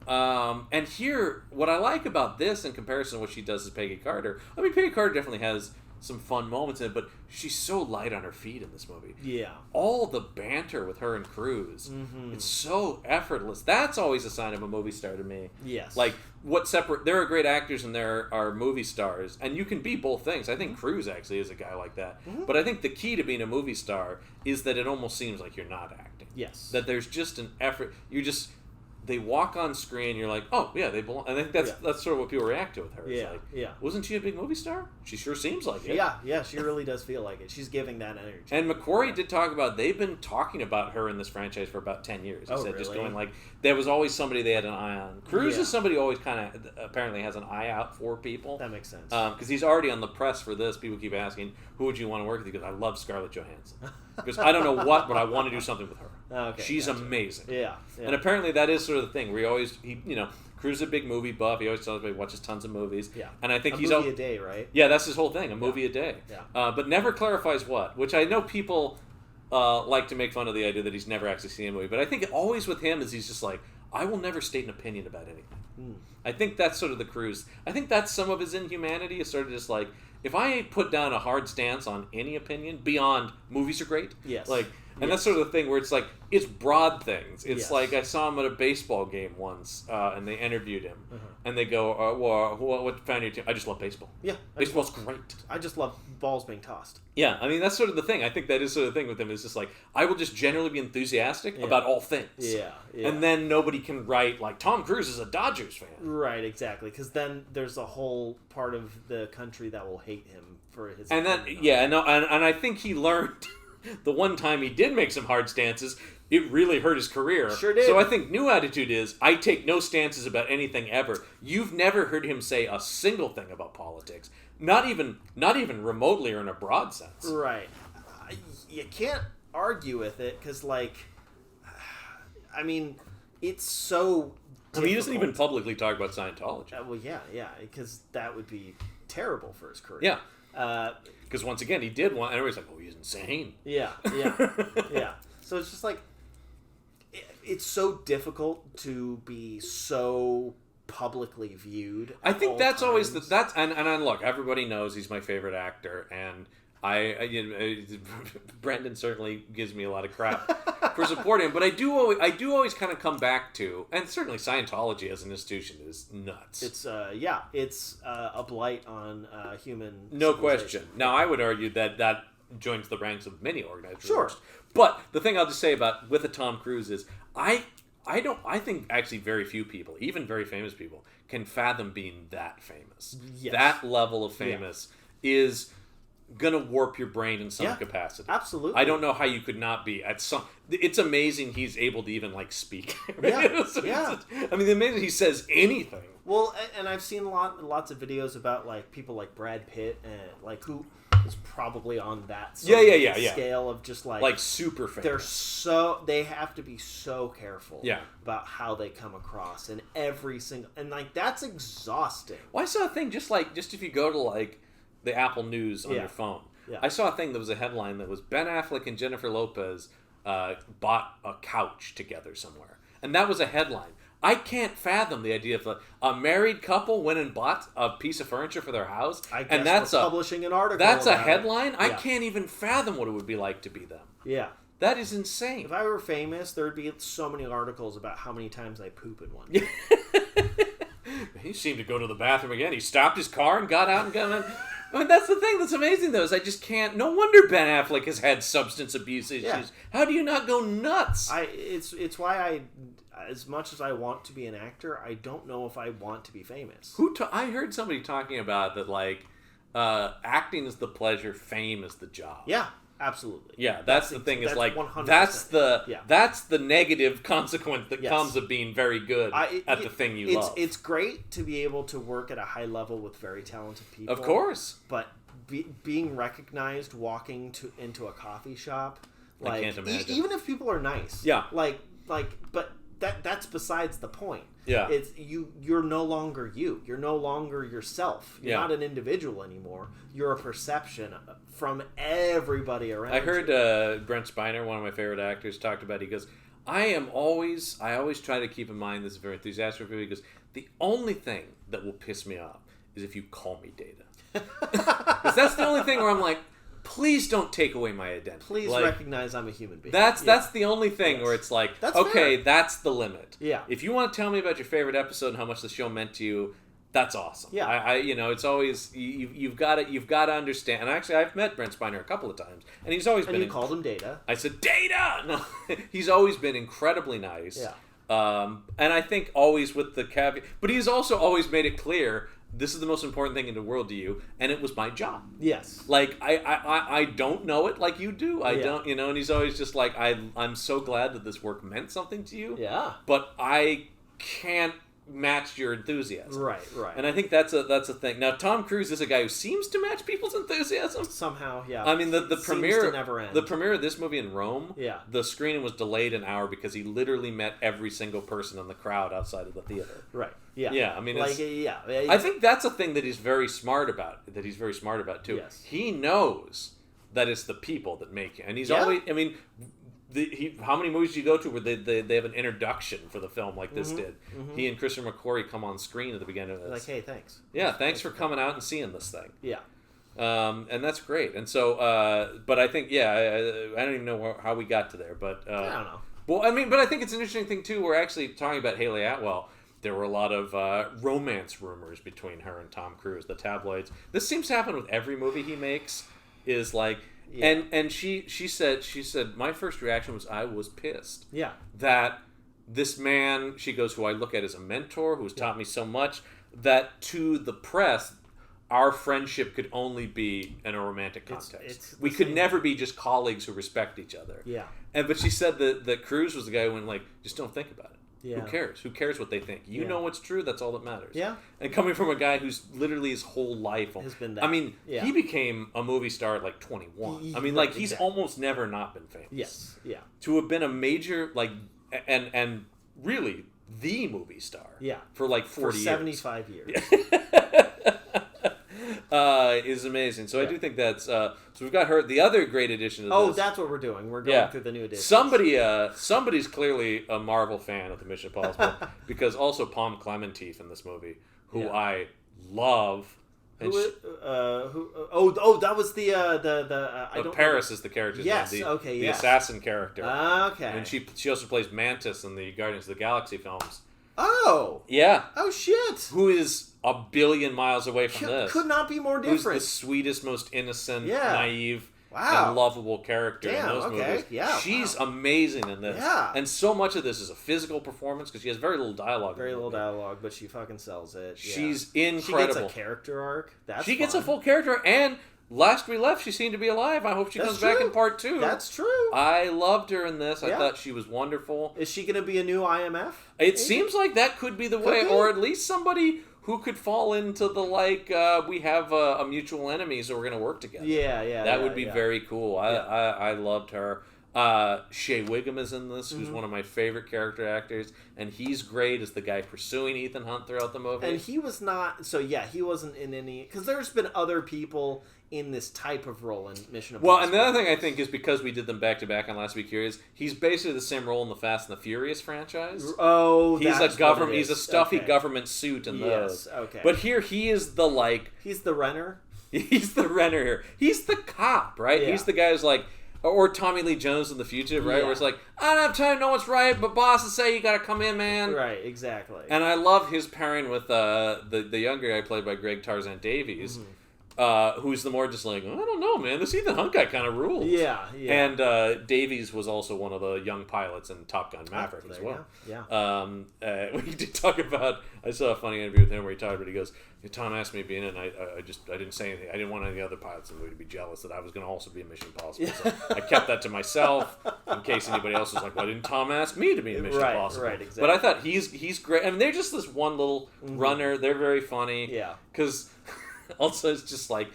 And here, what I like about this in comparison to what she does as Peggy Carter, I mean, Peggy Carter definitely has some fun moments in it, but she's so light on her feet in this movie. Yeah. All the banter with her and Cruise, it's so effortless. That's always a sign of a movie star to me. Yes. Like, there are great actors and there are movie stars, and you can be both things. I think Cruise actually is a guy like that. But I think the key to being a movie star is that it almost seems like you're not acting. Yes. That there's just an effort. They walk on screen, you're like, oh, yeah, they belong. I think that's sort of what people react to with her. It's like, wasn't she a big movie star? She sure seems like it. Yeah, she really does feel like it. She's giving that energy. And McQuarrie did talk about, they've been talking about her in this franchise for about 10 years. He said, really? just going like, there was always somebody they had an eye on. Cruise is somebody who always kind of apparently has an eye out for people. That makes sense. Because he's already on the press for this. People keep asking, who would you want to work with? He goes, I love Scarlett Johansson. Because I don't know what, but I want to do something with her. Okay, she's amazing. Yeah. And apparently that is sort of the thing. Cruise is a big movie buff. He always tells me he watches tons of movies. Yeah. And I think a movie a day, right? Yeah, that's his whole thing. A movie a day. Yeah. But never clarifies what. Which I know people like to make fun of the idea that he's never actually seen a movie. But I think always with him is he's just like, I will never state an opinion about anything. I think that's sort of the Cruise. I think that's some of his inhumanity is sort of just like, if I put down a hard stance on any opinion beyond movies are great. Yes. And that's sort of the thing where it's like, it's broad things. It's Yes. like I saw him at a baseball game once, and they interviewed him, and they go, what fan are you team? I just love baseball. Yeah. Baseball's great. I just love balls being tossed. Yeah, I mean, that's sort of the thing. I think that is sort of the thing with him. It's just like, I will just generally be enthusiastic about all things. Yeah. And then nobody can write, like, Tom Cruise is a Dodgers fan. Right, exactly. Because then there's a whole part of the country that will hate him for his and I think he learned the one time he did make some hard stances, it really hurt his career. Sure did. So I think new attitude is, I take no stances about anything ever. You've never heard him say a single thing about politics. Not even remotely or in a broad sense. Right. You can't argue with it because, it's so difficult. He doesn't even publicly talk about Scientology. Because that would be terrible for his career. Yeah. Because once again, he did one, and everybody's like, oh, he's insane. Yeah. So it's just like, it's so difficult to be so publicly viewed. I think that's always and look, everybody knows he's my favorite actor, and Brendan certainly gives me a lot of crap for supporting him, but I do always kind of come back to, and certainly Scientology as an institution is nuts. It's a blight on human. No question. Now I would argue that joins the ranks of many organized Sure. groups. But the thing I'll just say about with the Tom Cruise is I think actually very few people, even very famous people, can fathom being that famous. Yes. That level of famous is gonna warp your brain in some capacity. Absolutely. I don't know how you could not be at some. It's amazing he's able to even speak. Yeah. I mean, amazing he says anything. Well, and I've seen lots of videos about people like Brad Pitt and who is probably on that scale of just super famous. They have to be so careful about how they come across in every single, and that's exhausting. Well, I saw a thing just if you go to the Apple News on your phone. Yeah. I saw a thing that was a headline that was Ben Affleck and Jennifer Lopez bought a couch together somewhere. And that was a headline. I can't fathom the idea of a married couple went and bought a piece of furniture for their house, and that's publishing an article. That's a headline. I can't even fathom what it would be like to be them. Yeah. That is insane. If I were famous, there would be so many articles about how many times I poop in one. He seemed to go to the bathroom again. He stopped his car and got out and got in. I mean, that's the thing that's amazing, though, is I just can't... No wonder Ben Affleck has had substance abuse issues. Yeah. How do you not go nuts? It's why I... As much as I want to be an actor, I don't know if I want to be famous. I heard somebody talking about that, like, acting is the pleasure, fame is the job. Yeah. Absolutely. Yeah, that's the thing. Is like 100%. That's the negative consequence that comes of being very good at the thing you love. It's great to be able to work at a high level with very talented people. Of course, but being recognized walking into a coffee shop, like, I can't imagine. Even if people are nice. Yeah. But that's besides the point. Yeah. It's you're no longer you. You're no longer yourself. You're not an individual anymore. You're a perception from everybody around. I heard Brent Spiner, one of my favorite actors, talked about it. He goes, I always try to keep in mind, this is very enthusiastic for people. He goes, the only thing that will piss me off is if you call me Data. Because that's the only thing where I'm like, please don't take away my identity. Please recognize I'm a human being. That's the only thing where it's like, that's okay, fair. That's the limit. Yeah. If you want to tell me about your favorite episode and how much the show meant to you, that's awesome. Yeah. It's always you've got to understand. And actually, I've met Brent Spiner a couple of times, and he's always been. And you called him Data. I said Data. No, he's always been incredibly nice. Yeah. And I think always with the caveat, but he's also always made it clear, this is the most important thing in the world to you, and it was my job. Yes. Like, I don't know it like you do. I don't, and he's always just like, I'm so glad that this work meant something to you. Yeah. But I can't match your enthusiasm. Right. And I think that's a thing. Now, Tom Cruise is a guy who seems to match people's enthusiasm. Somehow, yeah. I mean, the premiere, never end. The premiere of this movie in Rome, yeah. The screening was delayed an hour because he literally met every single person in the crowd outside of the theater. Right. Yeah. Yeah. I mean, I think that's a thing that he's very smart about. Too. Yes. He knows that it's the people that make it, and he's always. I mean. How many movies do you go to where they have an introduction for the film like this did? Mm-hmm. He and Christopher McQuarrie come on screen at the beginning of this. Like, hey, thanks. Yeah, thanks for coming out and seeing this thing. Yeah. And that's great. And so, but I think, I don't even know how we got to there, but... I don't know. Well, I mean, but I think it's an interesting thing, too. We're actually talking about Haley Atwell. There were a lot of romance rumors between her and Tom Cruise, the tabloids. This seems to happen with every movie he makes, is like... Yeah. And she said my first reaction was I was pissed. Yeah. That this man, she goes, who I look at as a mentor, who's taught me so much, that to the press, our friendship could only be in a romantic context. We could never be just colleagues who respect each other. Yeah. But she said that Cruise was the guy who went like, just don't think about it. Yeah. Who cares? Who cares what they think? You know what's true. That's all that matters. Yeah. And coming from a guy who's literally his whole life has been that. I mean, he became a movie star at like 21. I mean, like he's almost never not been famous. Yes. Yeah. To have been a major and really the movie star. Yeah. For like 40 years. 75 years. Is amazing. So I do think that's so we've got her. The other great addition to this. Oh, that's what we're doing. We're going through the new edition. Somebody's clearly a Marvel fan of the Mission Impossible because also Palm Clementif in this movie, who I love. And that was the Paris is the character. Yes. The assassin character. Okay. And she also plays Mantis in the Guardians of the Galaxy films. Oh. Yeah. Oh shit. Who is a billion miles away from this. Could not be more different. Who's the sweetest, most innocent, naive, wow. and lovable character in those movies. Yeah, she's amazing in this. Yeah. And so much of this is a physical performance because she has very little dialogue. Very little dialogue, but she fucking sells it. Yeah. She's incredible. She gets a character arc. She gets a full character, and last we left, she seemed to be alive. I hope she comes back in part 2. That's true. I loved her in this. I thought she was wonderful. Is she going to be a new IMF? It seems like that could be the way, or at least somebody who could fall into the we have a mutual enemy, so we're going to work together. Yeah. That would be very cool. I loved her. Shea Wiggum is in this, who's one of my favorite character actors, and he's great as the guy pursuing Ethan Hunt throughout the movie. And he was not... So, yeah, he wasn't in any... Because there's been other people in this type of role in Mission Impossible. Well, and the other thing I think is because we did them back-to-back on Last Week Here is he's basically the same role in the Fast and the Furious franchise. Oh, he's that's a government. what it is. He's a stuffy government suit in those. Okay. But here he is the like. He's the Renner. He's the Renner here. He's the cop, right? Yeah. He's the guy who's like, or Tommy Lee Jones in The Fugitive, right? Yeah. Where it's like, I don't have time to know what's right, but bosses say you got to come in, man. Right, exactly. And I love his pairing with the younger guy played by Greg Tarzan Davies. Who's the more just like, I don't know, man, this Ethan Hunt guy kind of rules. Yeah. And Davies was also one of the young pilots in Top Gun Maverick as well. Yeah. We did talk about, I saw a funny interview with him where he talked about, he goes, Tom asked me to be in it, and I didn't say anything. I didn't want any other pilots in the movie to be jealous that I was going to also be in Mission Impossible. So I kept that to myself in case anybody else was like, why didn't Tom ask me to be in Mission Impossible? Right, exactly. But I thought he's great. I mean, they're just this one little runner. They're very funny. Yeah. Because also it's just like,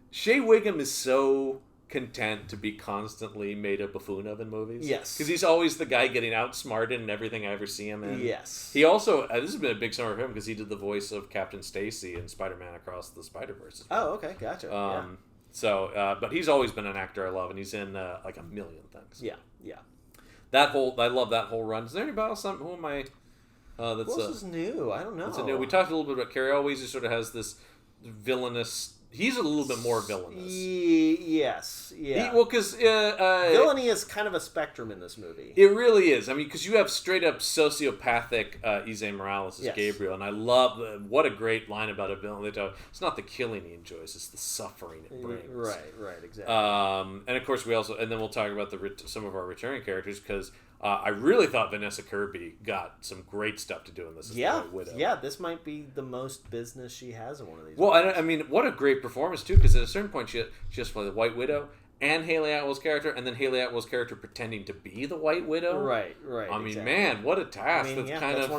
Shea Wiggum is so content to be constantly made a buffoon of in movies. Yes. Because he's always the guy getting outsmarted in everything I ever see him in. Yes. He also, this has been a big summer for him because he did the voice of Captain Stacy in Spider-Man Across the Spider-Verse. Oh, okay, gotcha. So, but he's always been an actor I love, and he's in like a million things. Yeah. I love that whole run. Is there anybody else? Who am I? That's what else is new? I don't know. That's new. We talked a little bit about Carrie Always. He sort of has this villainous. He's a little bit more villainous. Yes, yeah. Because villainy is kind of a spectrum in this movie. It really is. I mean, because you have straight up sociopathic Issei Morales as Gabriel, and I love what a great line about a villain. They talk, it's not the killing he enjoys; it's the suffering it brings. Right, exactly. And of course, then we'll talk about some of our returning characters because. I really thought Vanessa Kirby got some great stuff to do in this as the White Widow. Yeah, this might be the most business she has in one of these. Well, I mean, what a great performance, too, because at a certain point she has to play the White Widow and Haley Atwell's character, and then Haley Atwell's character pretending to be the White Widow. Right. I mean, man, what a task! I mean, that's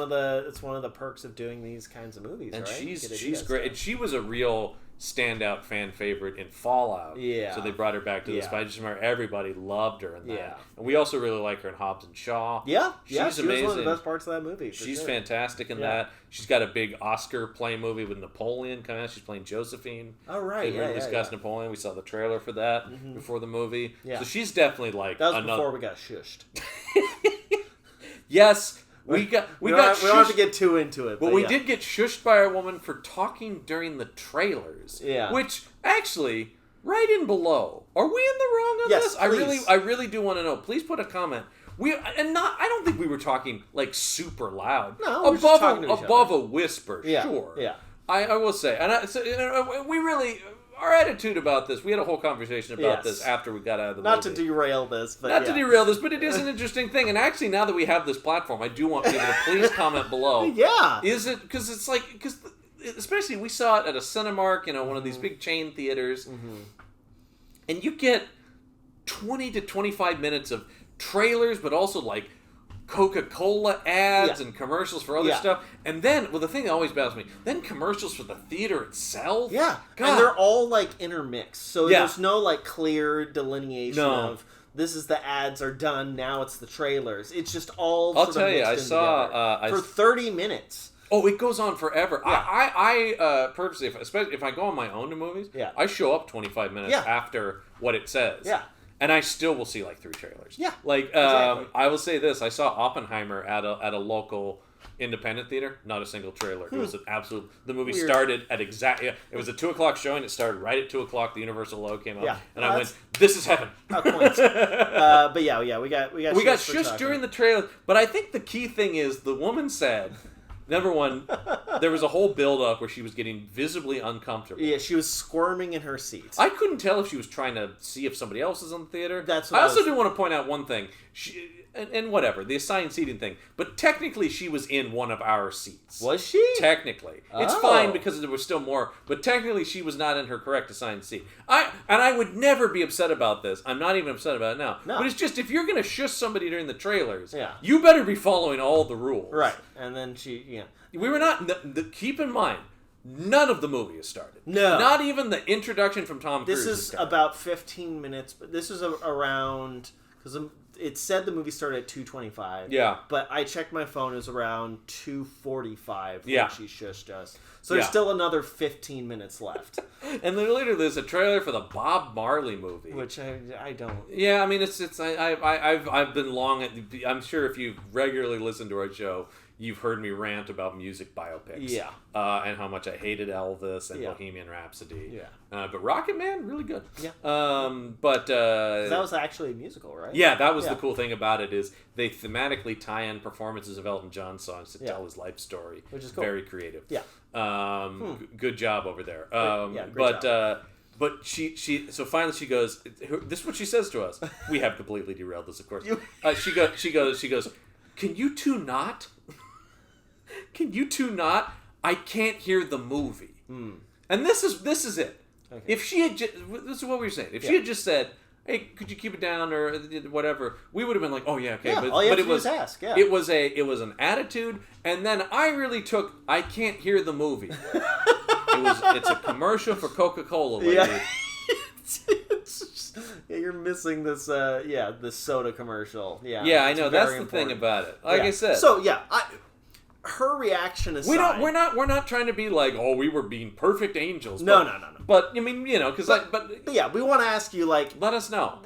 one of the perks of doing these kinds of movies, and right? she's great. And she was a real standout fan favorite in Fallout. Yeah. So they brought her back to this. But I just remember everybody loved her in that. Yeah. And we also really like her in Hobbs and Shaw. Yeah. She's amazing. Was one of the best parts of that movie. She's fantastic in that. She's got a big Oscar play movie with Napoleon coming out. She's playing Josephine. Oh, right. Ridley Scott's Napoleon. We saw the trailer for that before the movie. Yeah. So she's definitely like that was before we got shushed. Yes. We don't have to get too into it. But we did get shushed by a woman for talking during the trailers. Yeah. Which, actually, right in below. Are we in the wrong on this? Please. I really do want to know. Please put a comment. I don't think we were talking, like, super loud. No, we're just talking to each above other. A whisper, yeah. sure. Yeah. I will say. And we really... Our attitude about this, we had a whole conversation about this after we got out of the movie. Not to derail this, but Not to derail this, but it is an interesting thing. And actually, now that we have this platform, I do want people to please comment below. Yeah. Is it, because it's like, especially we saw it at a Cinemark, one of these big chain theaters, and you get 20 to 25 minutes of trailers, but also like Coca-Cola ads and commercials for other stuff. And then, the thing that always baffles me, then commercials for the theater itself. Yeah. God. And they're all, like, intermixed. So there's no, like, clear delineation of this is the ads are done, now it's the trailers. It's just all I'll tell you, I saw... for 30 minutes. Oh, it goes on forever. Yeah. I purposely, especially if I go on my own to movies, I show up 25 minutes after what it says. Yeah. And I still will see like 3 trailers. Yeah, like exactly. I will say this: I saw Oppenheimer at a local independent theater. Not a single trailer. It was an absolute. The movie started at exactly. It was a 2:00 showing. It started right at 2:00. The Universal logo came up, and I went, "This is heaven." But we got shushed during the trailer. But I think the key thing is the woman said. Number one, there was a whole build-up where she was getting visibly uncomfortable. Yeah, she was squirming in her seat. I couldn't tell if she was trying to see if somebody else was in the theater. I also do want to point out one thing. And whatever, the assigned seating thing. But technically, she was in one of our seats. Was she? Technically. It's fine because there was still more. But technically, she was not in her correct assigned seat. I would never be upset about this. I'm not even upset about it now. No. But it's just, if you're going to shush somebody during the trailers, yeah. you better be following all the rules. Right. And then We were not... keep in mind, none of the movie has started. No. Not even the introduction from Tom Cruise. This is about 15 minutes, but this is around... Because it said the movie started at 2:25. Yeah. But I checked my phone. It was around 2:45 when Yeah. she shushed us. So there's still another 15 minutes left. And then later there's a trailer for the Bob Marley movie. Which I don't... Yeah, I mean, I've been long... I'm sure if you regularly listen to our show, you've heard me rant about music biopics. Yeah. And how much I hated Elvis and Bohemian Rhapsody. Yeah. But Rocket Man, really good. Yeah. But... that was actually a musical, right? Yeah, that was the cool thing about it is they thematically tie in performances of Elton John songs to tell his life story. Which is cool. Very creative. Yeah. Good job over there. Great job. But she so finally she goes, this is what she says to us. We have completely derailed this, of course. She goes, can you two not? Can you two not? I can't hear the movie. And this is it. Okay. If she had this is what we were saying. If she had just said, hey, could you keep it down or whatever, we would have been like, oh yeah, okay. Yeah, all you have to do is ask. Yeah. It was an attitude, and then I really took I can't hear the movie. It's a commercial for Coca-Cola, lady. Yeah. You're missing this this soda commercial. Yeah, I know. That's the thing about it. Like I said. So her reaction aside, we're not trying to be like, oh, we were being perfect angels. No. But I mean, because but yeah, we want to ask you, like, let us know.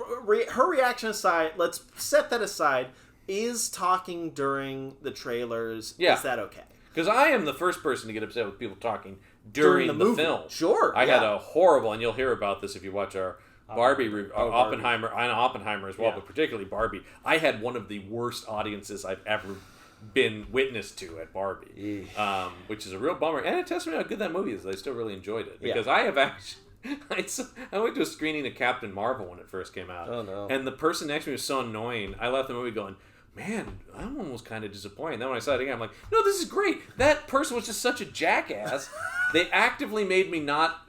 Her reaction aside, let's set that aside. Is talking during the trailers? Is that okay? Because I am the first person to get upset with people talking during the film. Sure, I had a horrible, and you'll hear about this if you watch our Barbie review, Oppenheimer, and Oppenheimer as well, but particularly Barbie. I had one of the worst audiences I've ever been witness to at Barbie, which is a real bummer, and it tells me how good that movie is. I still really enjoyed it because I have actually. I went to a screening of Captain Marvel when it first came out. Oh no! And the person next to me was so annoying. I left the movie going, man, I'm almost kind of disappointed. Then when I saw it again, I'm like, no, this is great. That person was just such a jackass. They actively made me not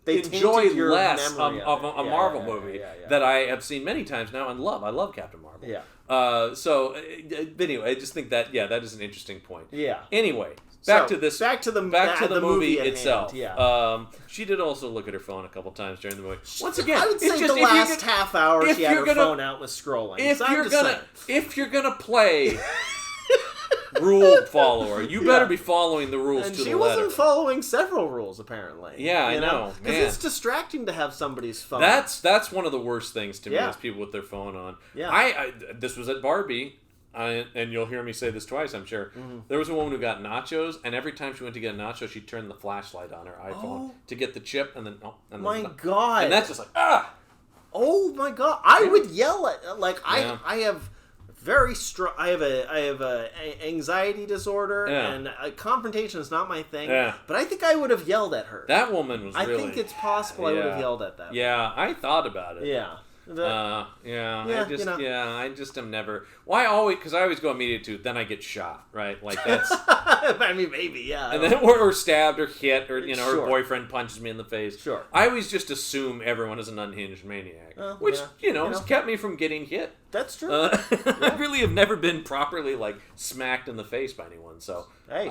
they enjoy less of a Marvel movie that I have seen many times now and love. I love Captain Marvel. Yeah. So anyway, I just think that that is an interesting point. Yeah. Anyway, back to the movie itself. Hand, yeah. She did also look at her phone a couple times during the movie. Once again, I would say the last half hour she had her phone out with scrolling. If you're gonna play rule follower, you better be following the rules to the letter. And she wasn't following several rules, apparently. Yeah, I know. Because it's distracting to have somebody's phone. That's one of the worst things to me is people with their phone on. Yeah. This was at Barbie. And you'll hear me say this twice, I'm sure. Mm-hmm. There was a woman who got nachos, and every time she went to get a nacho, she turned the flashlight on her iPhone to get the chip, and then God! And that's just like Oh my God! I would yell at I have very strong. I have a anxiety disorder, and confrontation is not my thing. Yeah. But I think I would have yelled at her. That woman was. I think it's possible I would have yelled at that. Yeah, I thought about it. Yeah. I just am never. Why always? Because I always go immediately to then I get shot, right? Like that's. I mean, maybe, yeah. And then or stabbed or hit or her boyfriend punches me in the face. Sure. I always just assume everyone is an unhinged maniac, which has kept me from getting hit. That's true. I really have never been properly smacked in the face by anyone. So hey,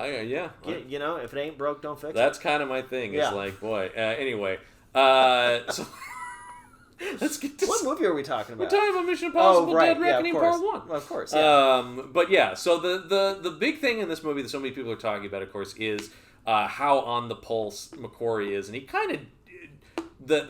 if it ain't broke, don't fix it. That's kind of my thing. It's like, boy. Anyway, so. Let's get to what movie are we talking about? We're talking about Mission Impossible Dead Reckoning Part 1. Of course, But yeah, so the big thing in this movie that so many people are talking about, of course, is how on the pulse McQuarrie is. And he kind of...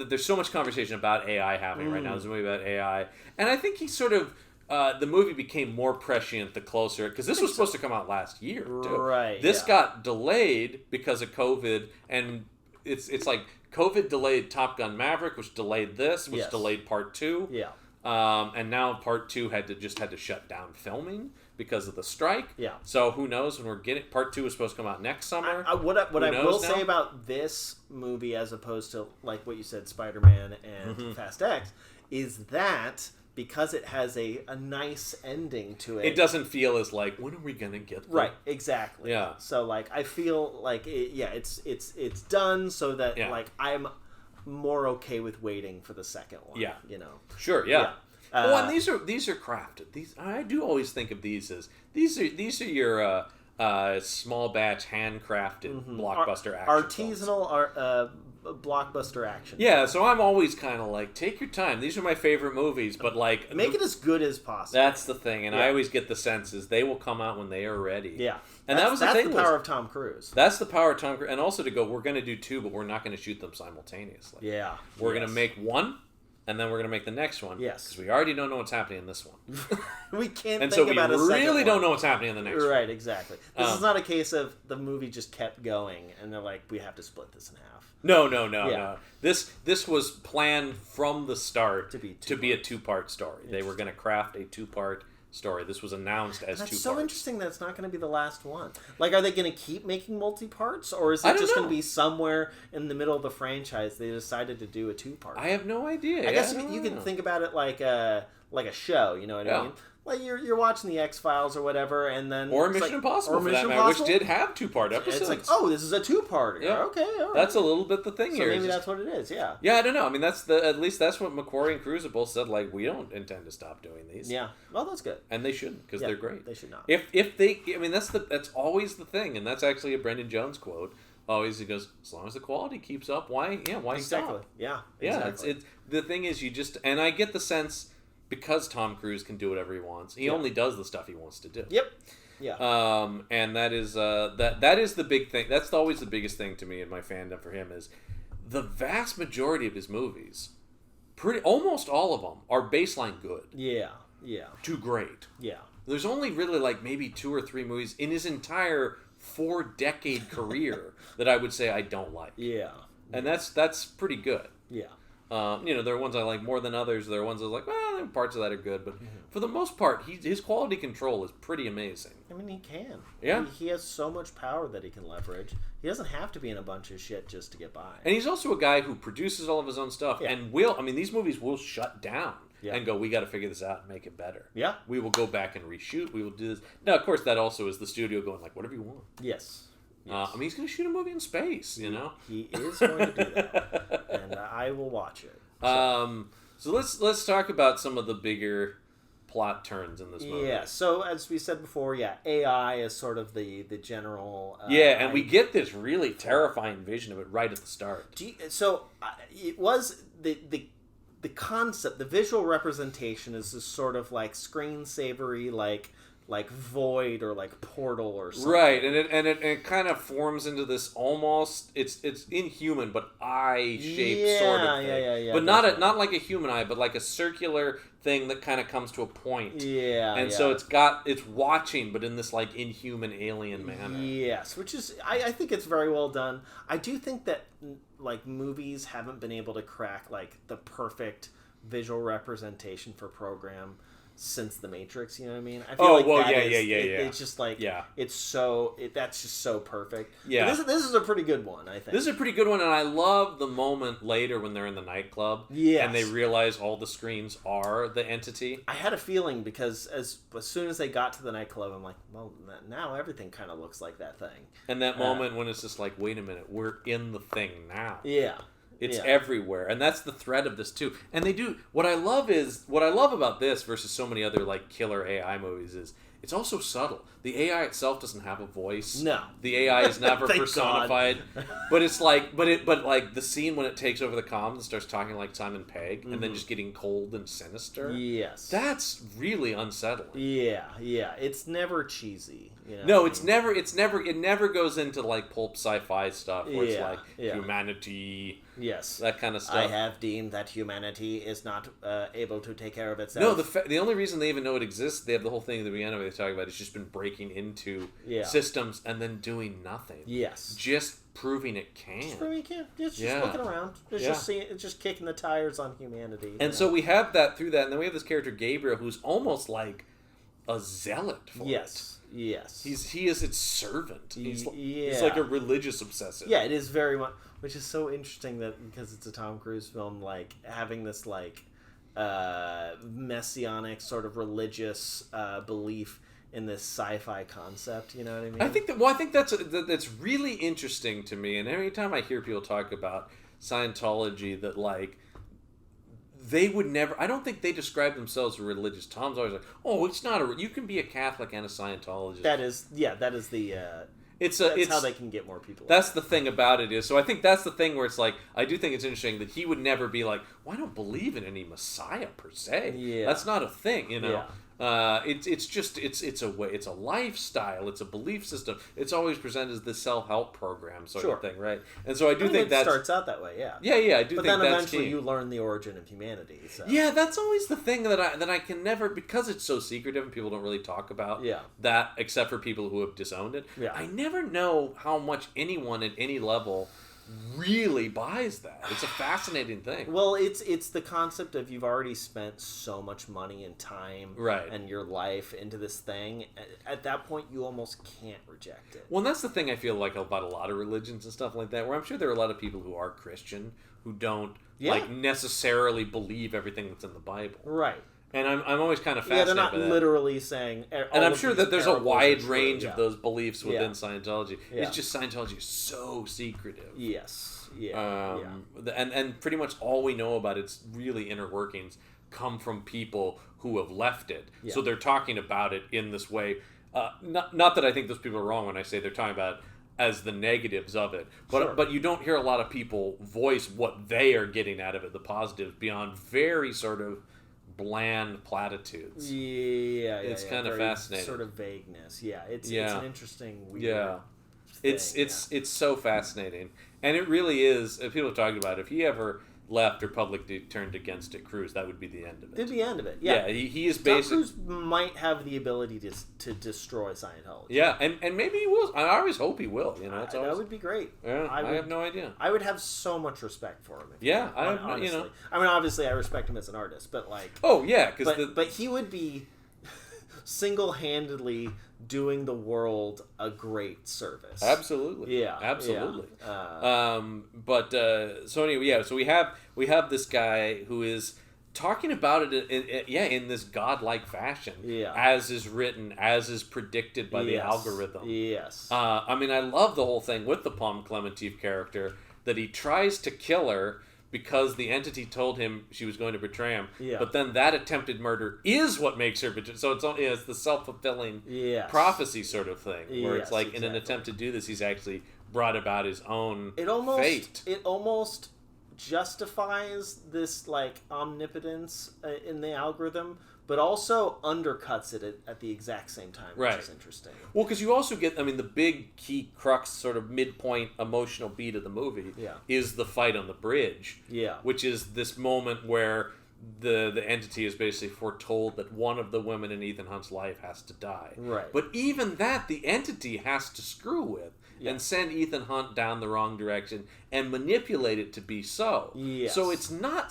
there's so much conversation about AI happening right now. There's a movie about AI. And I think he sort of... the movie became more prescient the closer... Because this was supposed to come out last year, too. Right, This got delayed because of COVID, and it's like... COVID delayed Top Gun Maverick, which delayed this, which delayed Part 2. Yeah. And now Part 2 had to shut down filming because of the strike. Yeah. So who knows when we're getting... Part 2 is supposed to come out next summer. What I will say about this movie as opposed to, like what you said, Spider-Man and Fast X, is that... because it has a nice ending to it. It doesn't feel as like, when are we going to get there? Right, exactly. Yeah. So, I feel like, it's done so that, I'm more okay with waiting for the second one. Yeah. Sure, yeah. Well, and these are crafted. I do always think of these as, these are your small batch, handcrafted blockbuster action artisanal blockbuster action. Yeah, so I'm always kind of like, take your time. These are my favorite movies, but like make it as good as possible. That's the thing, and I always get the sense is they will come out when they are ready. Yeah, and that was the thing. That's the power of Tom Cruise. That's the power of Tom Cruise, and also to go, we're going to do 2, but we're not going to shoot them simultaneously. Yeah, we're going to make 1. And then we're going to make the next one. Yes. Because we already don't know what's happening in this one. We can't and think so about a second one. we really don't know what's happening in the next one. Right, exactly. This is not a case of the movie just kept going and they're like, we have to split this in half. No. This was planned from the start to be a 2-part story. They were going to craft a 2-part story. This was announced as 2 parts. That's so interesting that it's not going to be the last one. Like, are they going to keep making multi-parts, or is it just going to be somewhere in the middle of the franchise they decided to do a 2-part? I have no idea. I guess you can think about it like a show. You know what I mean? Like you're watching the X-Files or whatever, and then or Mission Impossible for that matter, which did have 2-part episodes. It's like, oh, this is a 2-parter. Yeah. Okay, all right. That's a little bit the thing here. Maybe that's what it is. Yeah. Yeah, I don't know. I mean, at least that's what McQuarrie and Cruise have both said. Like, we don't intend to stop doing these. Yeah. Well, that's good. And they shouldn't, because they're great. They should not. If they, I mean, that's always the thing, and that's actually a Brendan Jones quote. Always he goes, as long as the quality keeps up, why exactly. stop? Yeah. Yeah. It's the thing is, and I get the sense. Because Tom Cruise can do whatever he wants, he only does the stuff he wants to do. Yep. Yeah. And that is that is the big thing. That's always the biggest thing to me in my fandom for him is the vast majority of his movies, almost all of them, are baseline good. Yeah. Yeah. To great. Yeah. There's only really like maybe 2 or 3 movies in his entire 4-decade career that I would say I don't like. Yeah. And that's pretty good. Yeah. There are ones I like more than others. There are ones I was like, well, parts of that are good. But for the most part, his quality control is pretty amazing. I mean, he can. Yeah. He has so much power that he can leverage. He doesn't have to be in a bunch of shit just to get by. And he's also a guy who produces all of his own stuff and these movies will shut down and go, we got to figure this out and make it better. Yeah. We will go back and reshoot. We will do this. Now, of course, that also is the studio going like, whatever you want. Yes. I mean, he's going to shoot a movie in space, you know? He is going to do that. And I will watch it. So let's talk about some of the bigger plot turns in this movie. Yeah, so as we said before, AI is sort of the general... and we get this really terrifying vision of it right at the start. It was the concept, the visual representation is this sort of like screensavery, like Void or like Portal or something. Right, and it kind of forms into this almost it's inhuman but eye-shaped sort of thing. But not like a human eye, but like a circular thing that kind of comes to a point. So it's watching, but in this like inhuman alien manner. Yes, which is I think it's very well done. I do think that like movies haven't been able to crack like the perfect visual representation for program since The Matrix, you know what I mean? I feel it's just like that's just so perfect. Yeah, this is a pretty good one, I think. This is a pretty good one, and I love the moment later when they're in the nightclub, and they realize all the screens are the entity. I had a feeling because as soon as they got to the nightclub, I'm like, well, now everything kind of looks like that thing. And that moment when it's just like, wait a minute, we're in the thing now. Yeah. It's everywhere, and that's the thread of this too. And they do what I love about this versus so many other like killer AI movies is it's also subtle. The AI itself doesn't have a voice. No, the AI is never personified. But it's like, but like the scene when it takes over the comms and starts talking like Simon Pegg, and then just getting cold and sinister. Yes, that's really unsettling. Yeah, it's never cheesy. You know no, it never goes into like pulp sci-fi stuff where it's like humanity. Yes, that kind of stuff. I have deemed that humanity is not able to take care of itself. No, the only reason they even know it exists, they have the whole thing at the beginning where they talk about it's just been breaking into systems and then doing nothing. Yes, just proving it can. Just proving it can. Just looking around. It's just kicking the tires on humanity. And so we have that through that, and then we have this character Gabriel who's almost like a zealot for it. Yes. He is its servant. He's like a religious obsessive. Yeah, it is very much, which is so interesting that because it's a Tom Cruise film, like having this like messianic sort of religious belief in this sci-fi concept, you know what I mean? I think that's really interesting to me, and every time I hear people talk about Scientology, that like they would never. I don't think they describe themselves as religious. Tom's always like, "Oh, it's not a. You can be a Catholic and a Scientologist." That is the. It's how they can get more people. That's the thing about it is. So I think that's the thing where it's like I do think it's interesting that he would never be like, "Well, I don't believe in any Messiah per se." Yeah. That's not a thing, you know. Yeah. It's just a way, it's a lifestyle, it's a belief system. It's always presented as the self-help program sort of thing, right? And so I think that starts out that way, yeah. Yeah, I do. But think then that's eventually key. you learn the origin of humanity. So. Yeah, that's always the thing that I can never, because it's so secretive and people don't really talk about that except for people who have disowned it. Yeah. I never know how much anyone at any level really buys that. It's a fascinating thing. Well, it's the concept of you've already spent so much money and time and your life into this thing. At that point, you almost can't reject it. Well, and that's the thing I feel like about a lot of religions and stuff like that, where I'm sure there are a lot of people who are Christian who don't like necessarily believe everything that's in the Bible. Right. And I'm always kind of fascinated by that. They're not literally saying... And I'm sure that there's a wide range of those beliefs within Scientology. Yeah. It's just Scientology is so secretive. Yes. And pretty much all we know about its really inner workings come from people who have left it. Yeah. So they're talking about it in this way. Not that I think those people are wrong when I say they're talking about it as the negatives of it. But you don't hear a lot of people voice what they are getting out of it, the positives, beyond very sort of bland platitudes. It's kind of fascinating. Sort of vagueness. It's an interesting weird thing. It's so fascinating. And it really is, people have talked about it, if he ever left or publicly turned against Ted Cruz, that would be the end of it. It'd be the end of it. He is basically... Tom Cruise might have the ability to destroy Scientology. Yeah, and maybe he will. I always hope he will. You know, it's always... That would be great. Yeah, I have no idea. I would have so much respect for him. Honestly. I mean, obviously, I respect him as an artist, but like... Oh, yeah, but he would be single-handedly doing the world a great service. Absolutely. Yeah. Absolutely. So anyway, so we have this guy who is talking about it in this godlike fashion. Yeah. As is written, as is predicted by the algorithm. Yes. I mean, I love the whole thing with the Palm Clementif character, that he tries to kill her because the entity told him she was going to betray him. Yeah. But then that attempted murder is what makes her betray. So it's the self-fulfilling prophecy sort of thing, where it's like in an attempt to do this, he's actually brought about his own fate. It almost justifies this like omnipotence in the algorithm, but also undercuts it at the exact same time, which is interesting. Well, because you also get, the big key crux, sort of midpoint emotional beat of the movie is the fight on the bridge. Yeah. Which is this moment where the entity is basically foretold that one of the women in Ethan Hunt's life has to die. Right. But even that, the entity has to screw with and send Ethan Hunt down the wrong direction and manipulate it to be so. Yes. So it's not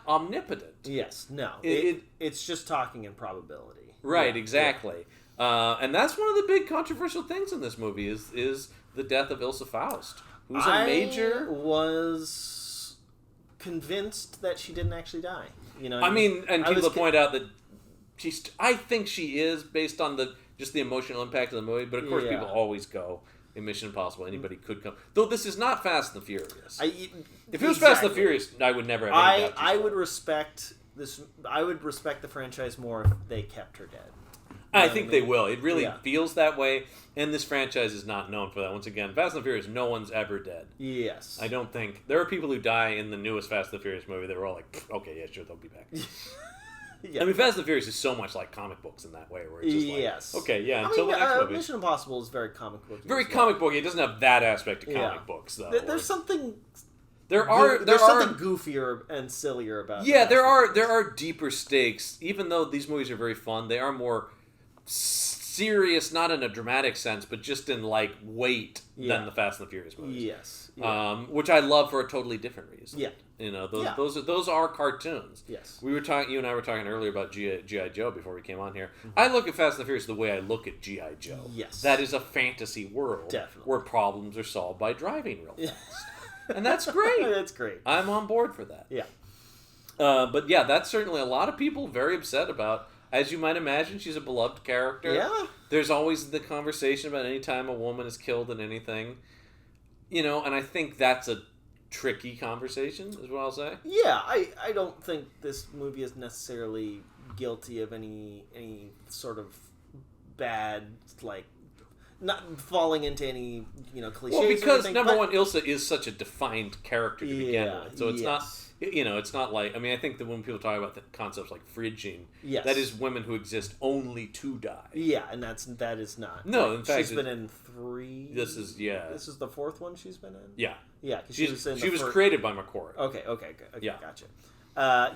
omnipotent. Yes. No. It's just talking in probability. Right. Exactly. Yeah. And that's one of the big controversial things in this movie is the death of Ilsa Faust, who's a major. I was convinced that she didn't actually die. You know. And people point out that I think she is, based on just the emotional impact of the movie. But of course, people always go in Mission Impossible. Anybody could come. Though this is not Fast and the Furious. If it was Fast and the Furious, I would never have any doubt. I would respect this. I would respect the franchise more if they kept her dead. I think they will. It really feels that way, and this franchise is not known for that. Once again, Fast and the Furious, no one's ever dead. Yes. I don't think. There are people who die in the newest Fast and the Furious movie that were all like, okay, yeah, sure, they'll be back. Yeah. Fast and the Furious is so much like comic books in that way, where it's just like, okay, yeah, until the next movie. Mission Impossible is very comic booky. Very comic booky. It doesn't have that aspect of comic books, though. There's something... There's something goofier and sillier about it. Yeah, there are deeper stakes. Even though these movies are very fun, they are more serious, not in a dramatic sense, but just in like weight than the Fast and the Furious movies. Yes. Yeah. Which I love for a totally different reason. Yeah. Those are cartoons. Yes. You and I were talking earlier about G.I. Joe before we came on here. Mm-hmm. I look at Fast and the Furious the way I look at G.I. Joe. Yes. That is a fantasy world. Definitely. Where problems are solved by driving real fast. And that's great. That's great. I'm on board for that. Yeah. But yeah, that's certainly a lot of people very upset about. As you might imagine, she's a beloved character. Yeah. There's always the conversation about any time a woman is killed in anything. And I think that's a tricky conversation, is what I'll say. Yeah, I don't think this movie is necessarily guilty of any sort of bad, like, not falling into any, cliches. Well, because number number one, Ilsa is such a defined character to begin with, so it's not. It's not like, I mean, I think that when people talk about the concepts like fridging, that is women who exist only to die. Yeah, and that is not. No, in fact, she's been in 3. This is This is the 4th one she's been in. Yeah, yeah. She was created by McQuarrie. Okay, yeah, gotcha.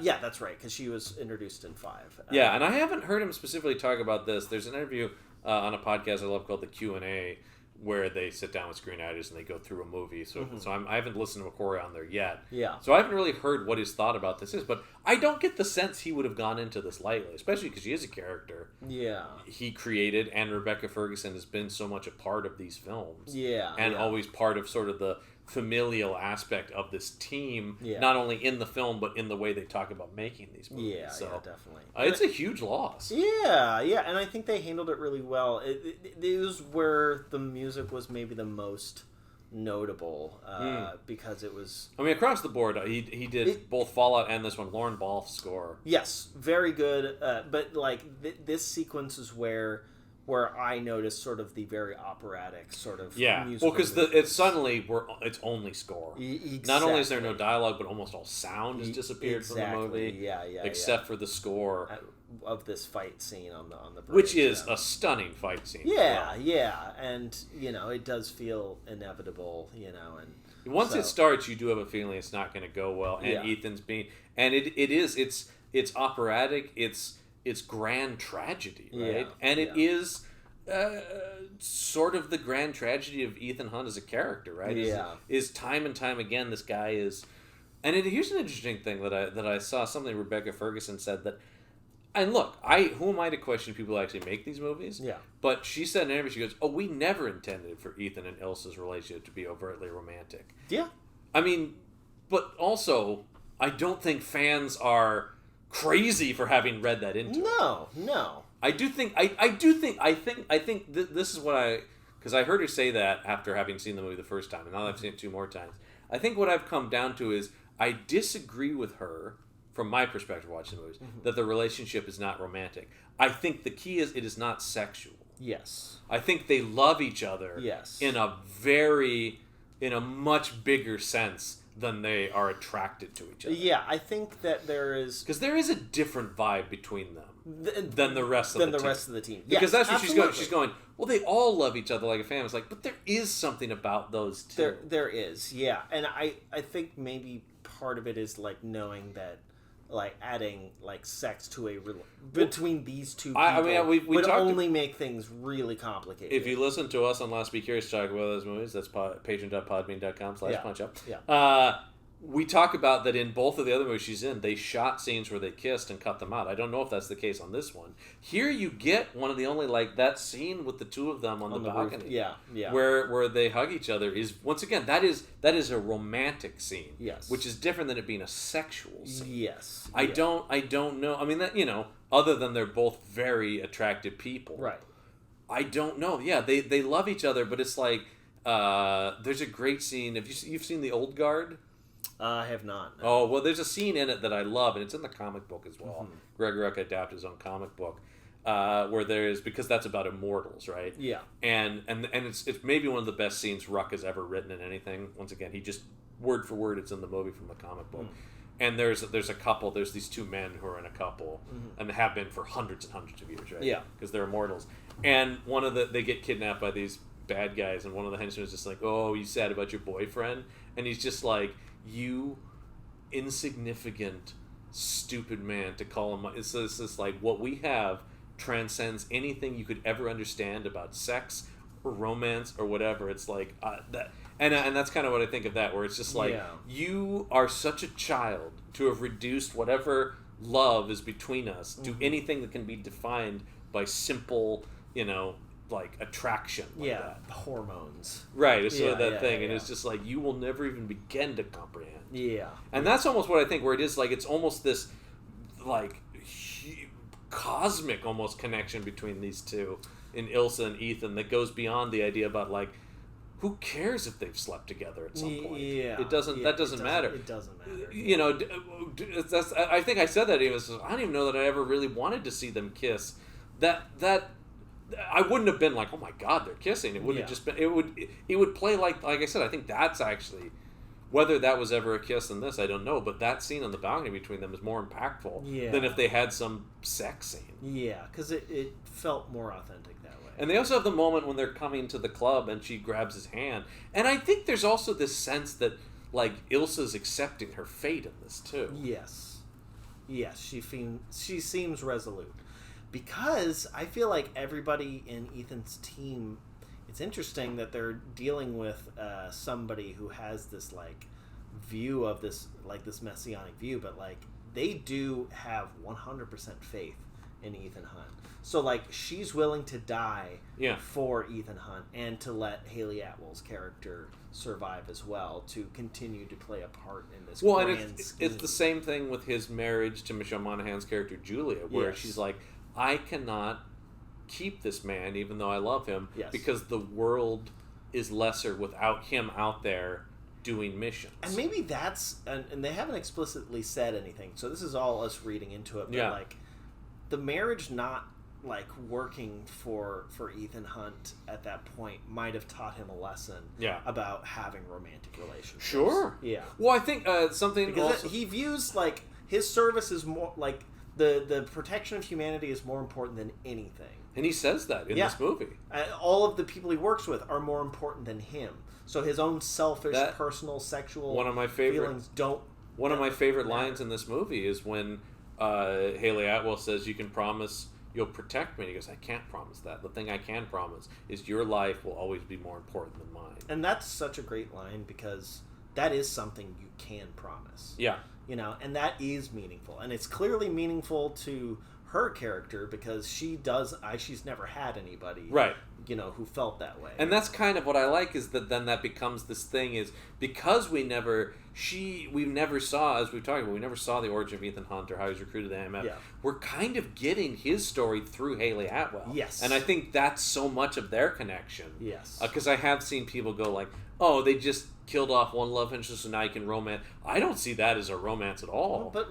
Yeah, that's right, because she was introduced in 5. Yeah, and I haven't heard him specifically talk about this. There's an interview on a podcast I love called the Q&A, where they sit down with screenwriters and they go through a movie. So, I haven't listened to McQuarrie on there yet. Yeah. So I haven't really heard what his thought about this is, but I don't get the sense he would have gone into this lightly, especially because she is a character. Yeah. He created, and Rebecca Ferguson has been so much a part of these films. Yeah. And always part of sort of the familial aspect of this team, not only in the film, but in the way they talk about making these movies. Yeah, so, definitely. It's a huge loss. Yeah, and I think they handled it really well. It was where the music was maybe the most notable, because it was... I mean, across the board, he did both Fallout and this one, Lorne Balfe's score. Yes, very good, but like this sequence is where I noticed sort of the very operatic sort of musical. Well, because it's suddenly it's only score. Exactly. Not only is there no dialogue, but almost all sound has disappeared from the movie. Yeah, except for the score of this fight scene on the bridge, which is a stunning fight scene. Yeah, and it does feel inevitable, and once it starts, you do have a feeling it's not going to go well, and Ethan's it's operatic, it's grand tragedy, right? And it is sort of the grand tragedy of Ethan Hunt as a character, right? Is time and time again this guy is, and here's an interesting thing that I saw something Rebecca Ferguson said that, and look, who am I to question people who actually make these movies? Yeah. But she said in an interview, she goes, "Oh, we never intended for Ethan and Ilsa's relationship to be overtly romantic." Yeah. I mean, but also, I don't think fans are crazy for having read that into it. No. I think this is what because I heard her say that after having seen the movie the first time, and now I've seen it 2 more times. I think what I've come down to is I disagree with her, from my perspective watching the movies, that the relationship is not romantic. I think the key is it is not sexual. Yes. I think they love each other in a much bigger sense than they are attracted to each other. Yeah, I think that there is... Because there is a different vibe between them than the rest of the team. Because that's what she's going. She's going, well, they all love each other like a family. It's like, but there is something about those two. There is, yeah. And I think maybe part of it is like knowing that, like, adding like sex to between these two people we would only make things really complicated. If you listen to us on Last Be Curious to talk about those movies, that's patreon.podbean.com/punchup. We talk about that in both of the other movies she's in, they shot scenes where they kissed and cut them out. I don't know if that's the case on this one. Here you get one of the only, like, that scene with the two of them on the balcony. Roof. Where they hug each other is, once again, that is a romantic scene. Yes. Which is different than it being a sexual scene. Yes. I don't know. I mean, that, other than they're both very attractive people. Right. I don't know. Yeah, they love each other, but it's like, there's a great scene. You've seen The Old Guard? I have not. No. Oh, well, there's a scene in it that I love, and it's in the comic book as well. Mm-hmm. Greg Rucka adapted his own comic book, where there's, because that's about immortals, right? Yeah. And it's maybe one of the best scenes Rucka's ever written in anything. Once again, he just, word for word, it's in the movie from the comic book. Mm-hmm. And there's a couple, there's these 2 men who are in a couple, and they have been for hundreds and hundreds of years, right? Yeah. Because they're immortals. And they get kidnapped by these bad guys, and one of the henchmen is just like, "Oh, you sad about your boyfriend?" And he's just like, "You insignificant, stupid man," to call him. It's just like, what we have transcends anything you could ever understand about sex or romance or whatever. It's like that, and that's kind of what I think of that, where it's just like, you are such a child to have reduced whatever love is between us to anything that can be defined by simple, like attraction, like that. Hormones, right? It's sort of that thing, and it's just like you will never even begin to comprehend. And that's almost what I think, where it is like it's almost this like cosmic almost connection between these two in Ilsa and Ethan that goes beyond the idea about like who cares if they've slept together at some point? Yeah, it doesn't. That doesn't matter. It doesn't matter. You know, that's. I think I said that. It was. I don't even know that I ever really wanted to see them kiss. That I wouldn't have been like, oh my God, they're kissing. It would have just been. It would play like I said. I think that's actually. Whether that was ever a kiss in this, I don't know. But that scene on the balcony between them is more impactful than if they had some sex scene. Yeah, because it felt more authentic that way. And they also have the moment when they're coming to the club and she grabs his hand. And I think there's also this sense that, like, Ilsa's accepting her fate in this, too. Yes. Yes, she seems resolute. Because I feel like everybody in Ethan's team... It's interesting that they're dealing with somebody who has this like view of this messianic view, but like they do have 100% faith in Ethan Hunt. So like she's willing to die for Ethan Hunt and to let Haley Atwell's character survive as well to continue to play a part in this. Well, and it's the same thing with his marriage to Michelle Monaghan's character Julia, where she's like, I cannot keep this man even though I love him because the world is lesser without him out there doing missions. And maybe that's and they haven't explicitly said anything, so this is all us reading into it, but like the marriage not like working for Ethan Hunt at that point might have taught him a lesson about having romantic relationships. Sure. Yeah. Well, I think something because also... he views like his service is more like the protection of humanity is more important than anything. And he says that in this movie. All of the people he works with are more important than him. So his own selfish, personal, sexual feelings don't... One of my favorite lines in this movie is when Haley Atwell says, you can promise you'll protect me. And he goes, I can't promise that. The thing I can promise is your life will always be more important than mine. And that's such a great line because that is something you can promise. Yeah. You know, and that is meaningful. And it's clearly meaningful to her character because she's never had anybody you know, who felt that way. And that's kind of what I like is that then that becomes this thing is because we never saw, as we've talked about, we never saw the origin of Ethan Hunt or how he was recruited to the IMF. We're kind of getting his story through Haley Atwell. Yes. And I think that's so much of their connection. Yes. Because I have seen people go like, oh, they just killed off one love interest so now you can romance. I don't see that as a romance at all. But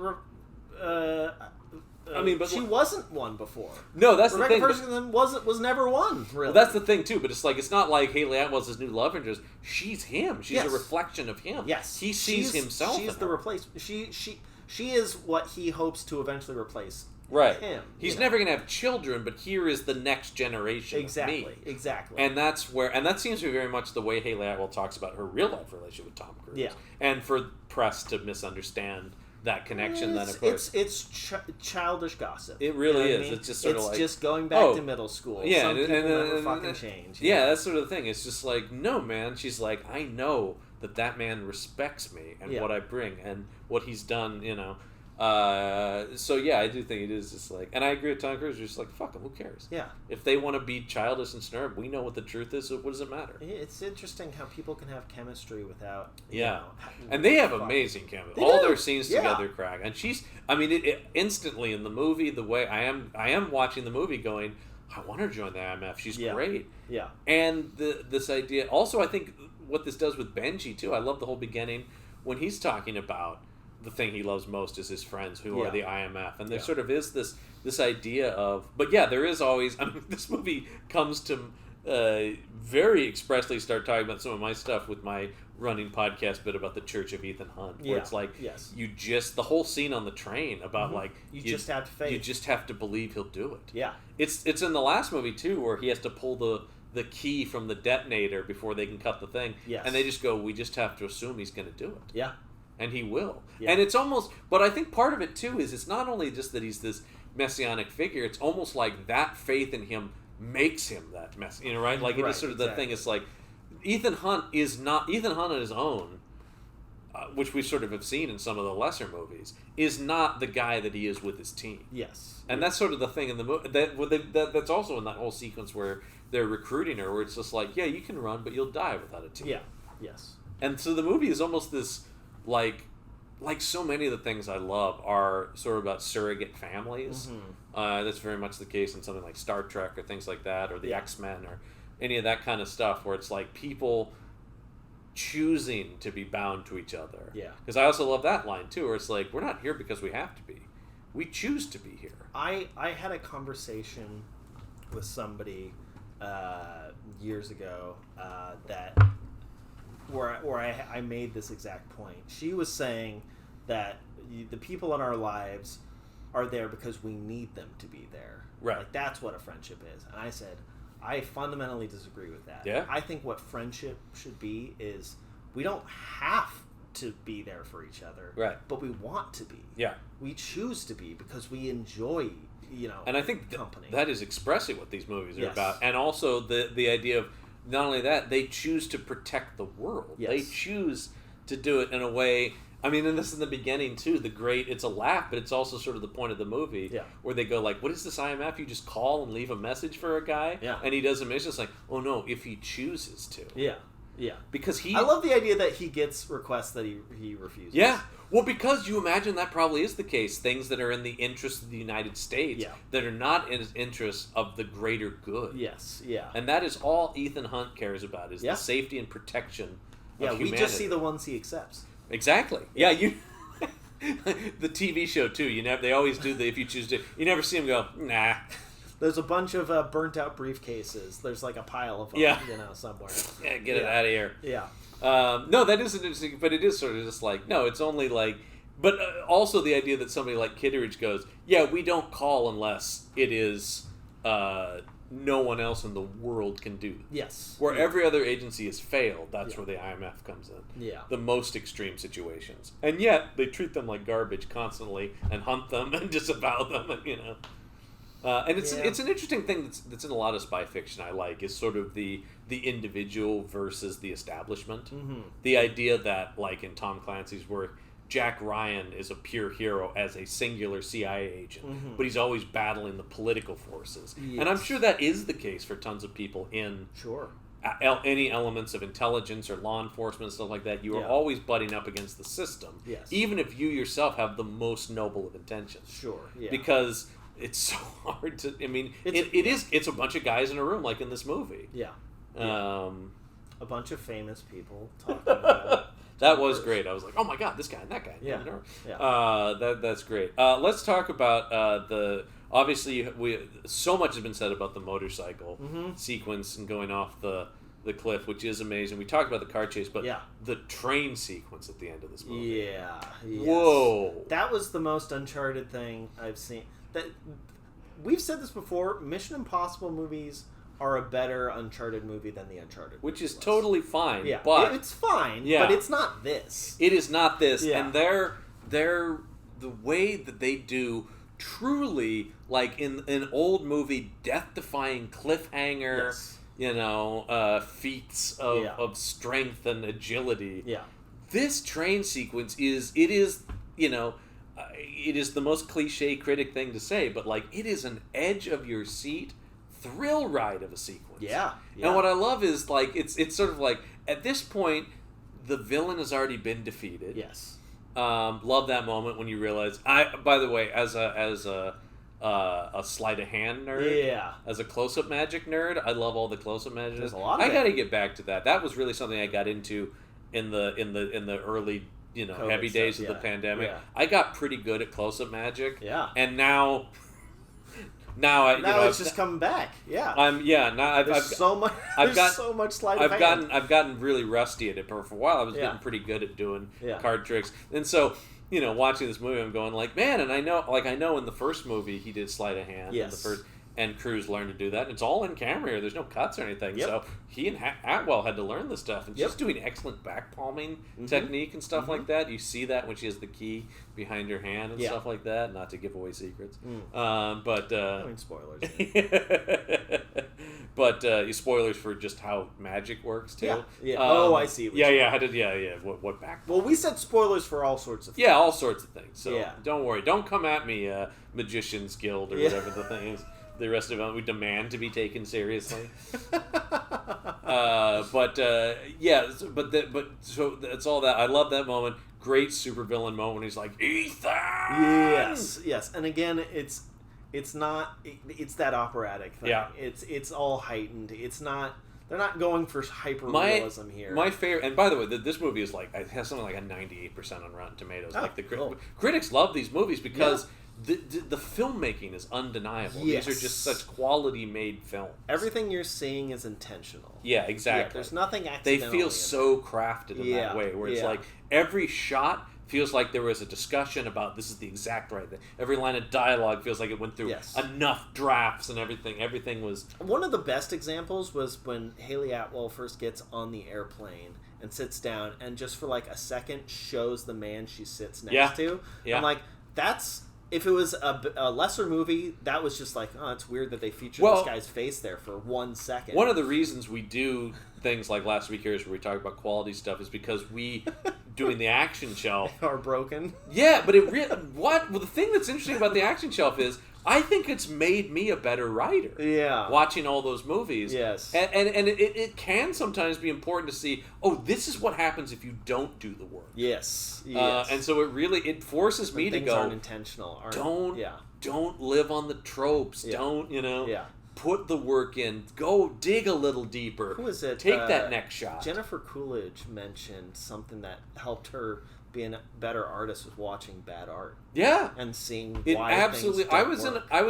I mean, but she wasn't one before. No, that's Rebecca the thing. Ferguson was never one. Really, well, that's the thing too. But it's like it's not like Haley Atwell's his new love interest. She's him. She's a reflection of him. Yes, he sees himself. She's the replacement. She is what he hopes to eventually replace. Right. Him. He's never gonna have children, but here is the next generation. Exactly. Of me. Exactly. And that's where, and that seems to be very much the way Haley Atwell talks about her real life relationship with Tom Cruise. Yeah. And for press to misunderstand that connection, then of course it's childish gossip. It really is. I mean? It's just sort of like just going back to middle school. Yeah, some people never fucking change. Yeah, that's sort of the thing. It's just like, no, man. She's like, I know that man respects me and what I bring and what he's done. You know. So yeah, I do think it is just like, and I agree with Tom Cruise. Just like, fuck them. Who cares? Yeah. If they want to be childish and snurb, we know what the truth is. So what does it matter? It's interesting how people can have chemistry without. And they have amazing chemistry. All their scenes together crack. And she's, I mean, it instantly in the movie, the way I am watching the movie, going, I want her to join the IMF. She's great. Yeah. And this idea. Also, I think what this does with Benji too. I love the whole beginning when he's talking about. The thing he loves most is his friends who are the IMF. And there sort of is this idea of... But yeah, there is always... I mean, this movie comes to very expressly start talking about some of my stuff with my running podcast bit about the Church of Ethan Hunt. Where it's like, you just... The whole scene on the train about like... You just have to faith. You just have to believe he'll do it. Yeah. It's in the last movie, too, where he has to pull the key from the detonator before they can cut the thing. Yes. And they just go, we just have to assume he's going to do it. Yeah. And he will. Yeah. And it's almost... But I think part of it, too, is it's not only just that he's this messianic figure, it's almost like that faith in him makes him that mess. You know, right? Like, it is sort of the thing. It's like, Ethan Hunt is not... Ethan Hunt on his own, which we sort of have seen in some of the lesser movies, is not the guy that he is with his team. Yes. And that's sort of the thing in the movie... That's also in that whole sequence where they're recruiting her, where it's just like, yeah, you can run, but you'll die without a team. Yeah. Yes. And so the movie is almost this... Like so many of the things I love are sort of about surrogate families. Mm-hmm. That's very much the case in something like Star Trek or things like that, or the X-Men or any of that kind of stuff, where it's like people choosing to be bound to each other. Yeah. Because I also love that line too, where it's like, we're not here because we have to be. We choose to be here. I had a conversation with somebody years ago where I made this exact point. She was saying that the people in our lives are there because we need them to be there. Right. Like, that's what a friendship is. And I said, I fundamentally disagree with that. Yeah. I think what friendship should be is we don't have to be there for each other. Right. But we want to be. Yeah. We choose to be because we enjoy, and I think company. That is expressly what these movies are Yes. about. And also the idea of not only that, they choose to protect the world. Yes. They choose to do it in a way. I mean, and this is in the beginning too. It's a laugh, but it's also sort of the point of the movie, where they go like, "What is this IMF? You just call and leave a message for a guy, and he does a mission." It's like, "Oh no, if he chooses to." Yeah. Because I love the idea that he gets requests that he refuses. Yeah. Well, because you imagine that probably is the case. Things that are in the interest of the United States that are not in his interest of the greater good. Yes. Yeah. And that is all Ethan Hunt cares about, is the safety and protection of humanity. We just see the ones he accepts. Exactly. Yeah, you. The TV show too. They always do the if you choose to. You never see him go, nah. There's a bunch of burnt out briefcases. There's like a pile of them, somewhere. Yeah, get it out of here. Yeah. No, that is interesting, but it is sort of just like, no, it's only like, but also the idea that somebody like Kitteridge goes, yeah, we don't call unless it is no one else in the world can do. Yes. Where every other agency has failed, that's where the IMF comes in. Yeah. The most extreme situations. And yet, they treat them like garbage constantly and hunt them and disavow them, and, and it's an interesting thing that's in a lot of spy fiction I like, is sort of the individual versus the establishment. Mm-hmm. The idea that, like in Tom Clancy's work, Jack Ryan is a pure hero as a singular CIA agent, but he's always battling the political forces. Yes. And I'm sure that is the case for tons of people in any elements of intelligence or law enforcement, stuff like that. You are always butting up against the system, even if you yourself have the most noble of intentions. Sure, yeah. Because it's so hard to. I mean, it's a bunch of guys in a room, like in this movie. Yeah. A bunch of famous people talking about. That was great. I was like, oh my god, this guy and that guy. Yeah. That's great. Let's talk about obviously so much has been said about the motorcycle sequence and going off the cliff, which is amazing. We talked about the car chase, but the train sequence at the end of this movie. Yeah. Yes. Whoa. That was the most Uncharted thing I've seen. We've said this before, Mission Impossible movies are a better Uncharted movie than the Uncharted which is was. Totally fine. Yeah, but it's fine, but it's not this. It is not this, and they're the way that they do truly, like in an old movie, death-defying cliffhanger, feats of strength and agility. Yeah, this train sequence is it is the most cliche critic thing to say, but like it is an edge of your seat thrill ride of a sequence. Yeah. And what I love is like it's sort of like at this point the villain has already been defeated. Yes. Love that moment when you realize by the way, as a sleight of hand nerd, as a close-up magic nerd, I love all the close-up magic. There's a lot of I got to get back to that. That was really something I got into in the early COVID heavy days of the pandemic. I got pretty good at close-up magic. Yeah. And now it's just coming back. Yeah. There's so much sleight of hand. I've gotten really rusty at it, but for a while I was getting pretty good at doing card tricks. And so, watching this movie, I'm going like, man, and I know in the first movie he did sleight of hand. Yes. In the first, and Cruise learned to do that. And it's all in camera here. There's no cuts or anything. Yep. So he and Atwell had to learn this stuff. And she's doing excellent back palming technique and stuff like that. You see that when she has the key behind her hand and stuff like that. Not to give away secrets. But I mean, spoilers. But spoilers for just how magic works too. Yeah. I see. What back? Well, we said spoilers for all sorts of things. Yeah, all sorts of things. So don't worry. Don't come at me, Magician's Guild or whatever the thing is. The rest of it, we demand to be taken seriously. So it's all that. I love that moment. Great supervillain moment when he's like, Ethan! Yes. And again, it's not, it's that operatic thing. Yeah. It's all heightened. It's not They're not going for hyper realism here. My favorite, and by the way, this movie is like, it has something like a 98% on Rotten Tomatoes. Oh, like the cool. critics love these movies because the filmmaking is undeniable. Yes. These are just such quality made films. Everything you're seeing is intentional. Yeah, exactly. Yeah, there's nothing accidental. They feel so crafted in that way, where it's like every shot feels like there was a discussion about this is the exact right thing. Every line of dialogue feels like it went through enough drafts and everything. Everything was... One of the best examples was when Haley Atwell first gets on the airplane and sits down and just for like a second shows the man she sits next to. Yeah. I'm like, that's... If it was a lesser movie, that was just like, oh, it's weird that they featured this guy's face there for 1 second. One of the reasons we do things like Last Week Here's where we talk about quality stuff is because we, doing the action shelf... are broken. Yeah, but well, the thing that's interesting about the action shelf is I think it's made me a better writer. Yeah. Watching all those movies. Yes. And it can sometimes be important to see, oh, this is what happens if you don't do the work. Yes. And so it forces me to go... aren't intentional. Don't live on the tropes. Yeah. Don't, Yeah. Put the work in. Go dig a little deeper. Who is it? Take that next shot. Jennifer Coolidge mentioned something that helped her be a better artist was watching bad art. Yeah, and seeing why absolutely. I was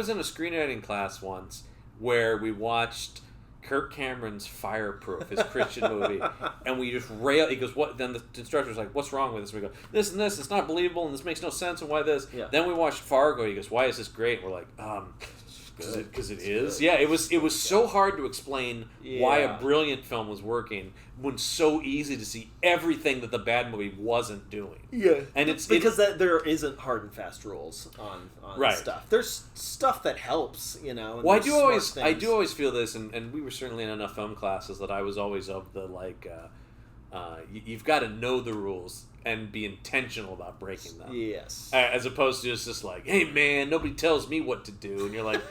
in a screenwriting class once where we watched Kirk Cameron's Fireproof, his Christian movie, and we just rail. He goes, "What?" Then the instructor's like, "What's wrong with this?" We go, "This and this. It's not believable, and this makes no sense. And why this?" Yeah. Then we watched Fargo. He goes, "Why is this great?" And we're like, because it is. Yeah, it was so hard to explain why a brilliant film was working when so easy to see everything that the bad movie wasn't doing. Yeah, and it's because there isn't hard and fast rules on stuff. There's stuff that helps, And well, I do always feel this, and we were certainly in enough film classes that I was always of the like, you've got to know the rules and be intentional about breaking them. Yes. As opposed to just like, hey man, nobody tells me what to do, and you're like,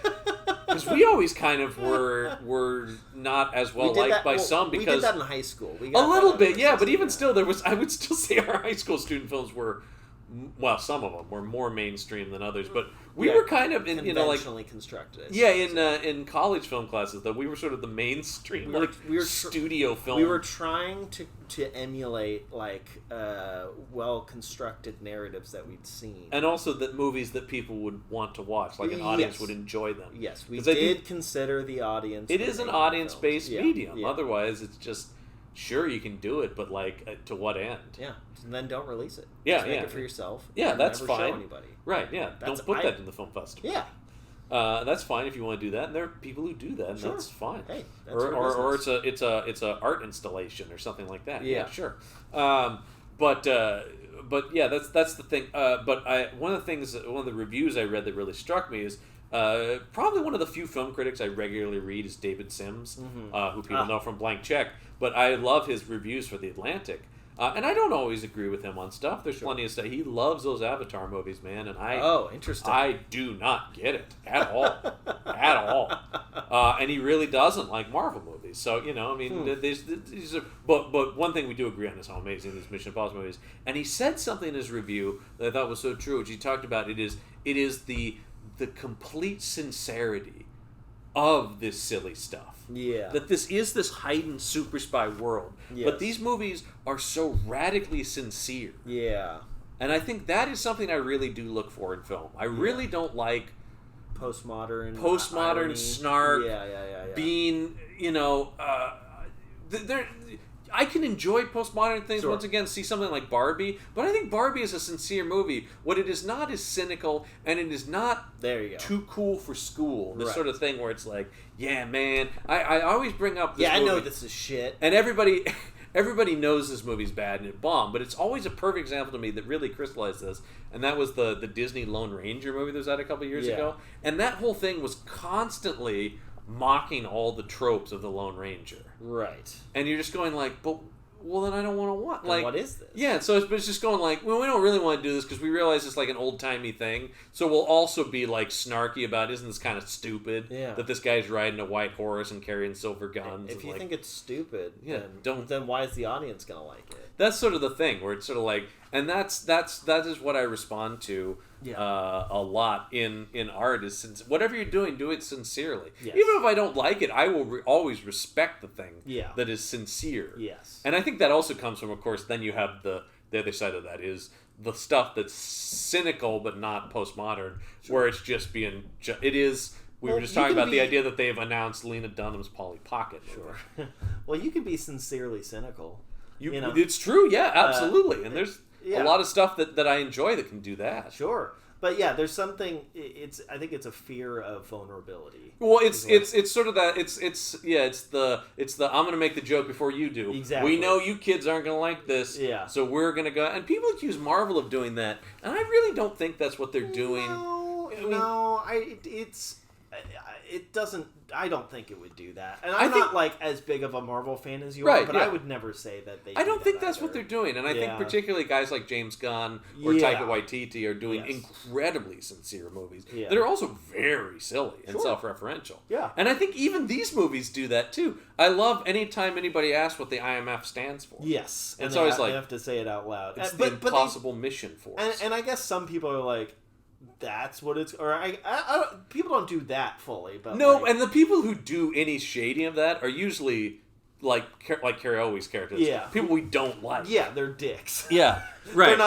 because we always kind of were not as well liked by some because we did that in high school. A little bit, yeah, but even still, I would still say our high school student films were. Well, some of them were more mainstream than others, but we were kind of in conventionally constructed. Yeah, in college film classes, though we were sort of the mainstream, we were studio film. We were trying to emulate well constructed narratives that we'd seen, and also that movies that people would want to watch, like an audience would enjoy them. Yes, we did consider the audience. It is an audience-based medium. Yeah. Otherwise, it's just sure you can do it, but to what end? Yeah. And then don't release it. Yeah, just make it for yourself. Yeah, that's never fine. Show anybody. Right? Yeah, don't put that in the film festival. Yeah, that's fine if you want to do that. And there are people who do that, and that's fine. Hey, that's or it's a art installation or something like that. Yeah, sure. But yeah, that's the thing. One of the reviews I read that really struck me is. Probably one of the few film critics I regularly read is David Sims, who people know from Blank Check. But I love his reviews for The Atlantic. And I don't always agree with him on stuff. There's plenty of stuff. He loves those Avatar movies, man. And interesting. I do not get it at all. At all. And he really doesn't like Marvel movies. So, but one thing we do agree on is how amazing these Mission Impossible movies. And he said something in his review that I thought was so true, which he talked about. It is the complete sincerity of this silly stuff. Yeah. That this is this heightened super spy world. Yes. But these movies are so radically sincere. Yeah. And I think that is something I really do look for in film. I really don't like postmodern irony. Snark. Yeah. Being, I can enjoy postmodern things. Once again, see something like Barbie, but I think Barbie is a sincere movie. What it is not is cynical, and it is not too cool for school. This sort of thing where it's like, yeah, man. I always bring up this movie. I know this is shit. And everybody knows this movie's bad and it bombed, but it's always a perfect example to me that really crystallized this, and that was the Disney Lone Ranger movie that was out a couple years ago. And that whole thing was constantly mocking all the tropes of the Lone Ranger. Right. And you're just going like, well, then I don't want to watch. Like, what is this? Yeah, so it's just going like, well, we don't really want to do this because we realize it's like an old-timey thing. So we'll also be like snarky about, isn't this kind of stupid? Yeah. That this guy's riding a white horse and carrying silver guns. If you think it's stupid, then why is the audience going to like it? that's sort of the thing where it's sort of like, and that is what I respond to a lot in art is whatever you're doing, do it sincerely. Yes. Even if I don't like it, I will always respect the thing that is sincere. Yes. And I think that also comes from, of course, then you have the other side of that is the stuff that's cynical but not postmodern, where it's just being it is. We were just talking about the idea that they've announced Lena Dunham's Polly Pocket. Sure. Well, you can be sincerely cynical. You know? It's true, yeah, absolutely. And there's a lot of stuff that I enjoy that can do that. Sure. But yeah, there's something. I think it's a fear of vulnerability. Well, it's sort of that. It's the I'm going to make the joke before you do. Exactly. We know you kids aren't going to like this. Yeah. So we're going to go. And people accuse Marvel of doing that, and I really don't think that's what they're doing. It doesn't. I don't think it would do that. And I'm not like as big of a Marvel fan as you are, but I would never say that they. I don't think that's what they're doing, and I think particularly guys like James Gunn or Taika Waititi are doing incredibly sincere movies that are also very silly and self-referential. Yeah, and I think even these movies do that too. I love anytime anybody asks what the IMF stands for. Yes, and it's always like they have to say it out loud. It's the impossible mission force. And I guess some people are like, that's what it's, or I people don't do that fully, but no, and the people who do any shading of that are usually like Carrie Always characters. Yeah, people we don't like. Yeah, they're dicks. Yeah, right. They're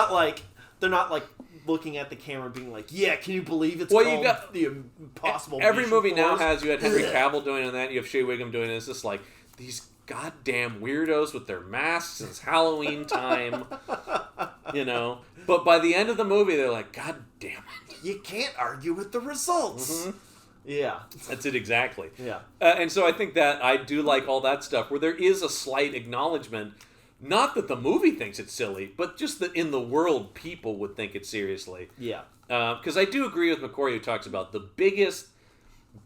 not like looking at the camera being like, yeah, can you believe it's called you got the impossible? Every movie now has, you had Henry Cavill doing that, you have Shea Wiggum doing it. It's just like these goddamn weirdos with their masks. It's Halloween time, you know. But by the end of the movie, they're like, God damn it. You can't argue with the results. Mm-hmm. Yeah. That's it exactly. Yeah. And so I think that I do like all that stuff where there is a slight acknowledgement, not that the movie thinks it's silly, but just that in the world people would think it seriously. Yeah. Because I do agree with McCory who talks about the biggest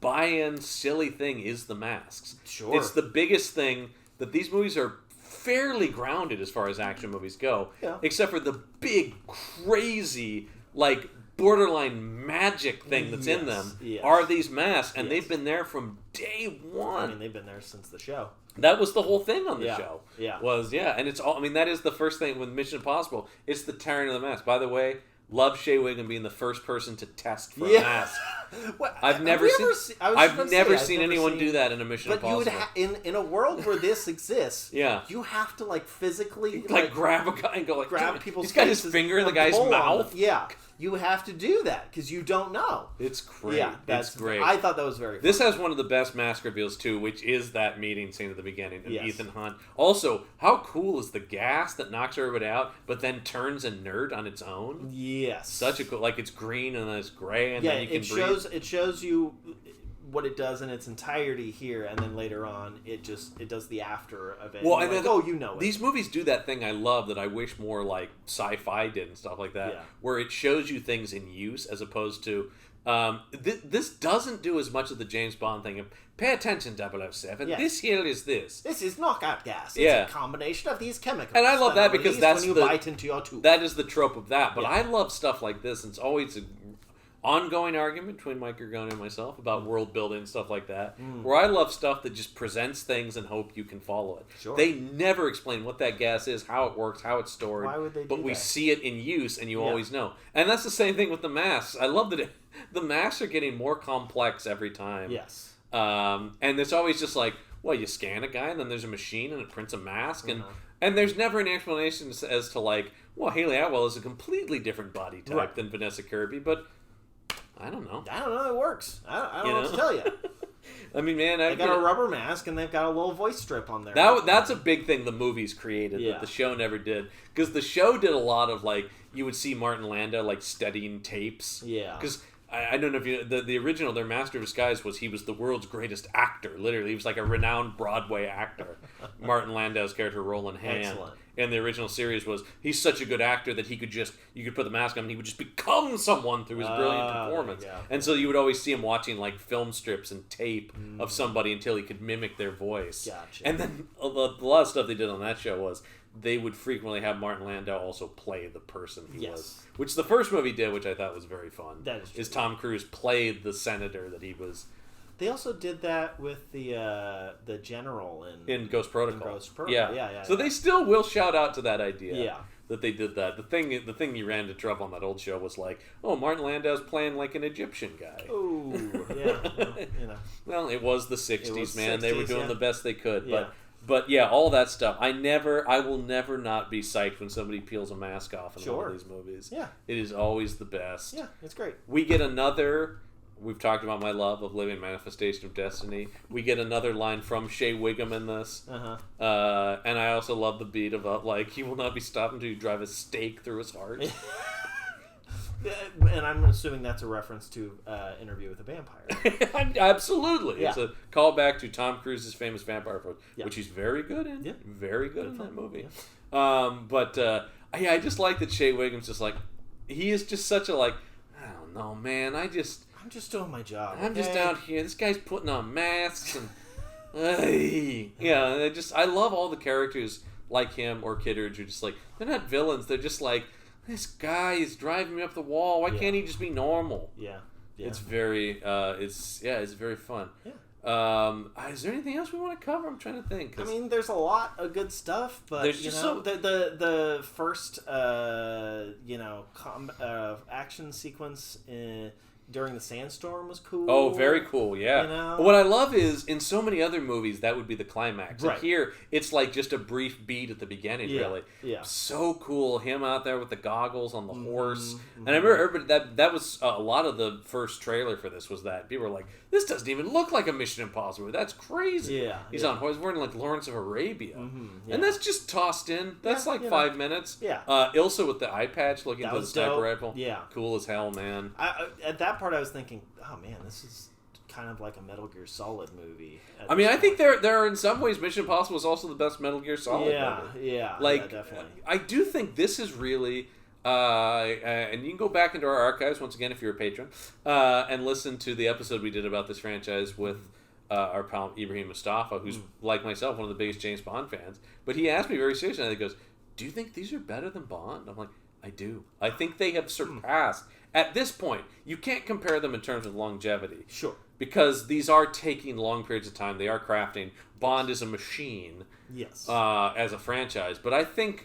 buy-in silly thing is the masks. Sure. It's the biggest thing that these movies are fairly grounded as far as action movies go, except for the big, crazy, like borderline magic thing that's in them are these masks, and they've been there from day one. I mean, they've been there since the show. That was the whole thing on the show. Yeah. And it's all. I mean, that is the first thing with Mission Impossible. It's the tearing of the mask. By the way, love Shea Wiggum being the first person to test for a mask. Well, I've never seen anyone do that in a Mission Impossible. But you would in a world where this exists, you have to like physically like grab a guy and go like grab people's. He's got his finger in the guy's mouth. Yeah, you have to do that because you don't know. It's great. Yeah, that's great. I thought that was very. This has one of the best mask reveals too, which is that meeting scene at the beginning of Ethan Hunt. Also, how cool is the gas that knocks everybody out, but then turns inert on its own? Yes, such a cool. Like it's green and then it's gray, and then you can breathe. It shows you what it does in its entirety here, and then later on it does the after of it. Well, and then it. These movies do that thing I love that I wish more like sci-fi did and stuff like that, where it shows you things in use as opposed to this doesn't do as much of the James Bond thing of pay attention 007. This here is this. This is knockout gas. It's a combination of these chemicals. And I love that because that's when you bite into your tooth. That is the trope of that. But I love stuff like this, and it's always an ongoing argument between Mike Gargone and myself about world building and stuff like that, where I love stuff that just presents things and hope you can follow it. Sure. They never explain what that gas is, how it works, how it's stored. Why would they do But we that? see it in use, and you always know. And that's the same thing with the masks. I love that the masks are getting more complex every time. Yes. And it's always just like, well, you scan a guy, and then there's a machine, and it prints a mask, and there's never an explanation as to like, well, Haley Atwell is a completely different body type than Vanessa Kirby, but I don't know. It works. I don't know what to tell you. I mean, man, they got a rubber mask and they've got a little voice strip on there. That's a big thing the movies created that the show never did. Because the show did a lot of like, you would see Martin Landau like studying tapes. Yeah. Because I don't know if you the original, their Master of Disguise he was the world's greatest actor. Literally, he was like a renowned Broadway actor. Martin Landau's character Roland Hand. Excellent. And the original series was he's such a good actor that you could put the mask on and he would just become someone through his brilliant performance. Yeah. And so you would always see him watching like film strips and tape of somebody until he could mimic their voice. Gotcha. And then a lot of stuff they did on that show was they would frequently have Martin Landau also play the person he was. Which the first movie did, which I thought was very fun. That is true. Tom Cruise played the senator that he was They also did that with the general in Ghost Protocol. Yeah. So they still will shout out to that idea. Yeah. That they did that. The thing you ran into trouble on that old show was like, oh, Martin Landau's playing like an Egyptian guy. Oh, yeah. Well, it was the 60s, man. They were doing the best they could. Yeah. But yeah, all that stuff. I will never not be psyched when somebody peels a mask off in one of these movies. Yeah. It is always the best. Yeah, it's great. We get another... We've talked about my love of Living Manifestation of Destiny. We get another line from Shea Wiggum in this. And I also love the beat about, like, he will not be stopped until you drive a stake through his heart. And I'm assuming that's a reference to Interview with a Vampire. Absolutely. Yeah. It's a callback to Tom Cruise's famous vampire film, yeah. which he's very good in. Yeah. Very good in that movie. Yeah. I just like that Shea Wiggum's just like, he is just such a, like, I don't know, man, I'm just doing my job. I'm just out here. This guy's putting on masks and yeah. I love all the characters like him or Kittredge who are just like, they're not villains. They're just like, this guy is driving me up the wall. Why can't he just be normal? Yeah. It's very it's very fun. Yeah. Is there anything else we want to cover? I'm trying to think. I mean, there's a lot of good stuff, but there's you just know, the first action sequence during the sandstorm was cool. Oh, very cool, yeah. You know? What I love is, in so many other movies, that would be the climax. Right. And here, it's like just a brief beat at the beginning, really. Yeah. So cool, him out there with the goggles on the horse. Mm-hmm. And I remember that was a lot of the first trailer for this was that. People were like, this doesn't even look like a Mission Impossible. That's crazy. Yeah. He's on horse, wearing like Lawrence of Arabia. Mm-hmm. And that's just tossed in. That's 5 minutes. Yeah. Ilsa with the eye patch looking that for the was sniper dope. rifle. Yeah. Cool as hell, man. At that part, I was thinking, oh man, this is kind of like a Metal Gear Solid movie. I mean, I think there are in some ways Mission Impossible is also the best Metal Gear Solid movie. Yeah, like definitely. I do think this is really, and you can go back into our archives once again if you're a patron, and listen to the episode we did about this franchise with our pal Ibrahim Mustafa, who's like myself one of the biggest James Bond fans. But he asked me very seriously, and he goes, "Do you think these are better than Bond?" I'm like, I do. I think they have surpassed. At this point, you can't compare them in terms of longevity. Sure. Because these are taking long periods of time. They are crafting. Bond is a machine. Yes. As a franchise. But I think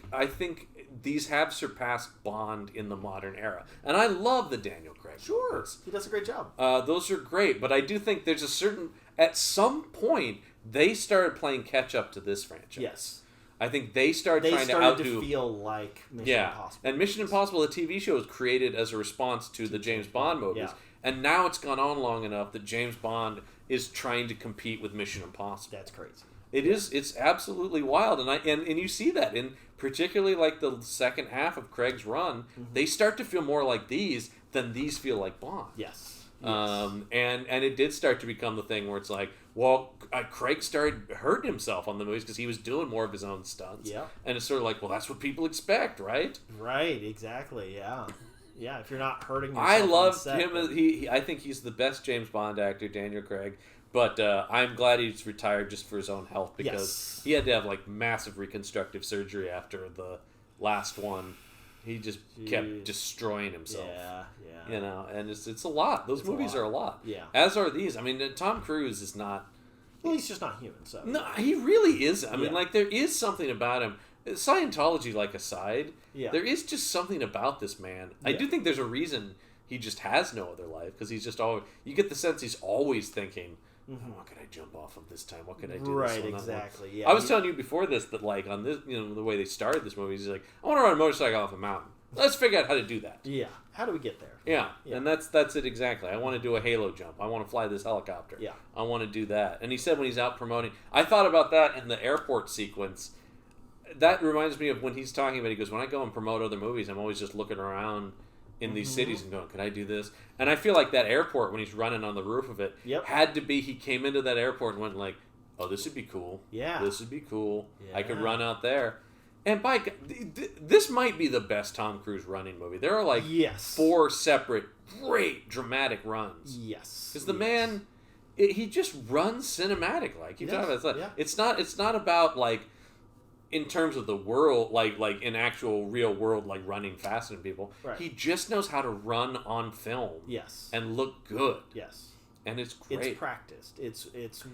these have surpassed Bond in the modern era. And I love the Daniel Craig. Sure. movies. He does a great job. Those are great. But I do think there's a certain... At some point, they started playing catch-up to this franchise. Yes. I think they started trying to outdo... They started to feel like Mission Impossible. And Mission Impossible, the TV show, was created as a response to the James Bond movies. Yeah. And now it's gone on long enough that James Bond is trying to compete with Mission Impossible. That's crazy. It is. It's absolutely wild, and you see that in particularly like the second half of Craig's run. Mm-hmm. They start to feel more like these than these feel like Bond. Yes. And it did start to become the thing where it's like, well, Craig started hurting himself on the movies because he was doing more of his own stunts. Yeah. And it's sort of like, well, that's what people expect, right? Right. Exactly. Yeah. Yeah. If you're not hurting yourself, I love set, him. I think he's the best James Bond actor, Daniel Craig. But I'm glad he's retired just for his own health because he had to have like massive reconstructive surgery after the last one. He just kept destroying himself. Yeah. You know, and it's a lot. Those movies are a lot. Yeah. As are these. I mean, Tom Cruise is not... Well, he's just not human, so... No, he really is. I mean, like, there is something about him. Scientology, like, aside, there is just something about this man. Yeah. I do think there's a reason he just has no other life, because he's just always... You get the sense he's always thinking, what could I jump off of this time? What could I do? Right, exactly. Yeah. I was telling you before this that, like, on this, you know, the way they started this movie, he's like, I want to ride a motorcycle off a mountain. Let's figure out how to do that. Yeah. How do we get there? Yeah. And that's it exactly. I want to do a halo jump. I want to fly this helicopter. Yeah. I want to do that. And he said when he's out promoting, I thought about that in the airport sequence. That reminds me of when he's talking about, he goes, when I go and promote other movies, I'm always just looking around in these cities and going, could I do this? And I feel like that airport, when he's running on the roof of it, had to be, he came into that airport and went like, oh, this would be cool. Yeah. This would be cool. Yeah. I could run out there. And by God, this might be the best Tom Cruise running movie. There are like 4 separate, great dramatic runs. Yes, because the man, he just runs cinematic. Like you talking about, it's not about like in terms of the world, like in actual real world, like running fast and people. Right. He just knows how to run on film. Yes, and look good. Yes. and it's great. It's practiced. It's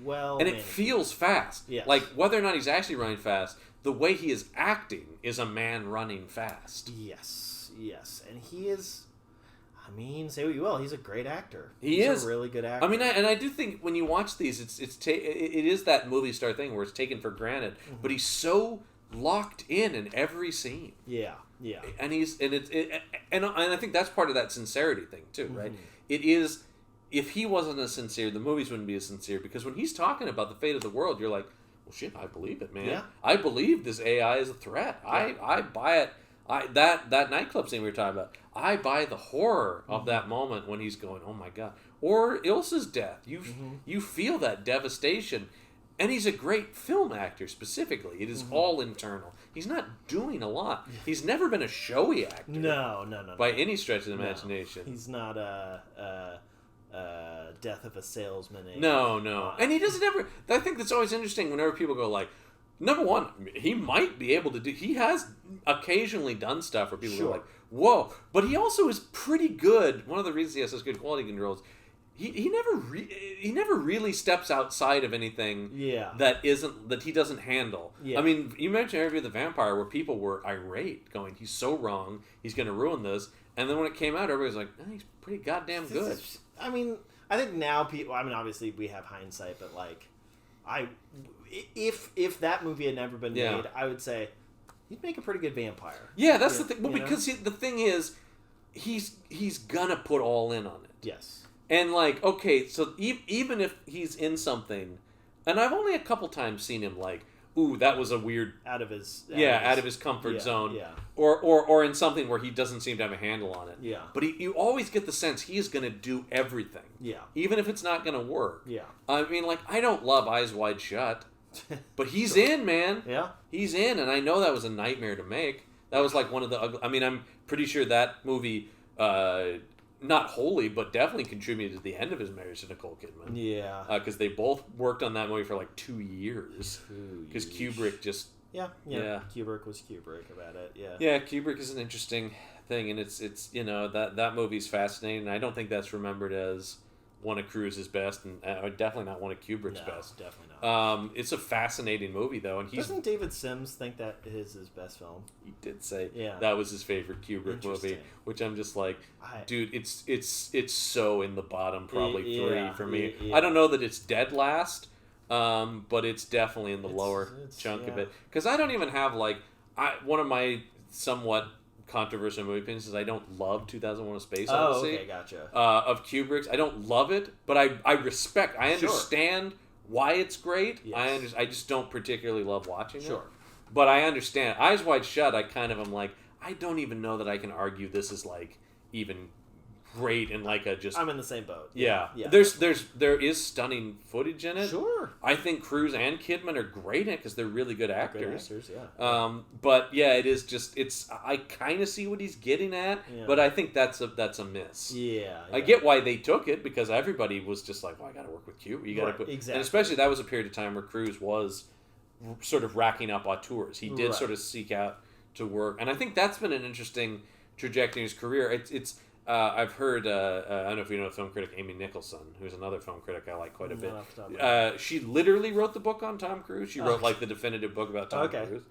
well, and it feels fast. Yes. Like whether or not he's actually running fast, the way he is acting is a man running fast. Yes, and he is. I mean, say what you will, he's a great actor. He's a really good actor. I mean, I do think when you watch these, it is that movie star thing where it's taken for granted, but he's so locked in every scene. Yeah. And and I think that's part of that sincerity thing too, right? It is, if he wasn't as sincere, the movies wouldn't be as sincere, because when he's talking about the fate of the world, you're like, well, shit, I believe it, man. Yeah. I believe this AI is a threat. Yeah. I buy it. That nightclub scene we were talking about, I buy the horror of that moment when he's going, oh my god. Or Ilsa's death. You feel that devastation. And he's a great film actor specifically. It is all internal. He's not doing a lot. He's never been a showy actor. No. By any stretch of the imagination. He's not a Death of a Salesman. No. And he doesn't ever... I think that's always interesting whenever people go like, number one, he might be able to do... He has occasionally done stuff where people are like, whoa. But he also is pretty good. One of the reasons he has such good quality control is he never really steps outside of anything that he doesn't handle. Yeah. I mean, you mentioned Interview with the Vampire where people were irate, going, he's so wrong, he's going to ruin this. And then when it came out, everybody was like, he's pretty goddamn good. I mean, I think now people... I mean, obviously we have hindsight, but like, if that movie had never been made, I would say he'd make a pretty good vampire. Yeah, that's the thing. Well, because the thing is, he's gonna put all in on it. Yes. And like, okay, so even if he's in something, and I've only a couple times seen him like, ooh, that was a weird... out of his comfort zone. Yeah. Or in something where he doesn't seem to have a handle on it. Yeah. But you always get the sense he is going to do everything. Yeah. Even if it's not going to work. Yeah. I mean, like, I don't love Eyes Wide Shut, but he's in, man. Yeah. He's in, and I know that was a nightmare to make. That was like one of the... I mean, I'm pretty sure that movie... not wholly, but definitely contributed to the end of his marriage to Nicole Kidman. Yeah. Because they both worked on that movie for like 2 years. Because Kubrick just... Yeah. Kubrick was Kubrick about it, Yeah, Kubrick is an interesting thing, and it's that movie's fascinating, and I don't think that's remembered as one of Cruise's best, and definitely not one of Kubrick's best. Definitely not. It's a fascinating movie, though, and doesn't David Sims think that is his best film? He did say that was his favorite Kubrick movie, which I'm just like, dude, it's so in the bottom probably three for me. I don't know that it's dead last, but it's definitely in the lower chunk of it, because I don't even have like one of my somewhat controversial movie opinions is I don't love 2001: A Space Odyssey. Oh, okay, gotcha. Of Kubrick's, I don't love it, but I respect. I understand why it's great. Yes. I just don't particularly love watching it. But I understand. Eyes Wide Shut, I kind of am like, I don't even know that I can argue this is like even great and like a just... I'm in the same boat. Yeah. There is stunning footage in it. Sure. I think Cruise and Kidman are great in it because they're really good actors. But yeah, it is just, I kind of see what he's getting at, but I think that's a miss. Yeah. I get why they took it, because everybody was just like, well, I got to work with Q. You got to put... Exactly. And especially that was a period of time where Cruise was sort of racking up auteurs. He did sort of seek out to work. And I think that's been an interesting trajectory in his career. It's I've heard, I don't know if you know film critic Amy Nicholson, who's another film critic I like quite a bit. She literally wrote the book on Tom Cruise. She wrote like the definitive book about Tom Cruise.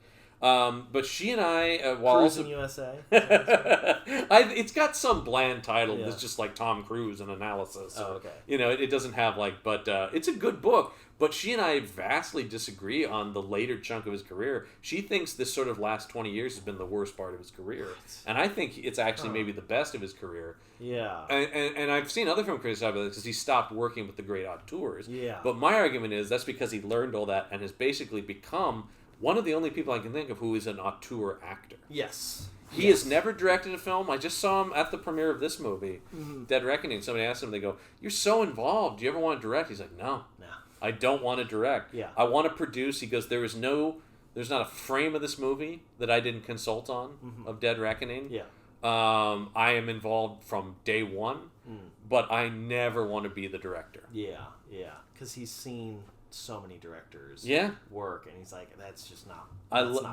But she and I, while Cruise in USA, it's got some bland title that's just like Tom Cruise and analysis. It doesn't have like, but it's a good book. But she and I vastly disagree on the later chunk of his career. She thinks this sort of last 20 years has been the worst part of his career, and I think it's actually maybe the best of his career. Yeah. And I've seen other film critics talk about this because he stopped working with the great auteurs. Yeah. But my argument is that's because he learned all that and has basically become one of the only people I can think of who is an auteur actor. Yes. He has never directed a film. I just saw him at the premiere of this movie, Dead Reckoning. Somebody asked him, they go, "You're so involved. Do you ever want to direct?" He's like, No. I don't want to direct. Yeah. I want to produce. He goes, there's not a frame of this movie that I didn't consult on of Dead Reckoning. Yeah. I am involved from day one, but I never want to be the director. Yeah, because he's seen so many directors work, and he's like, that's just not.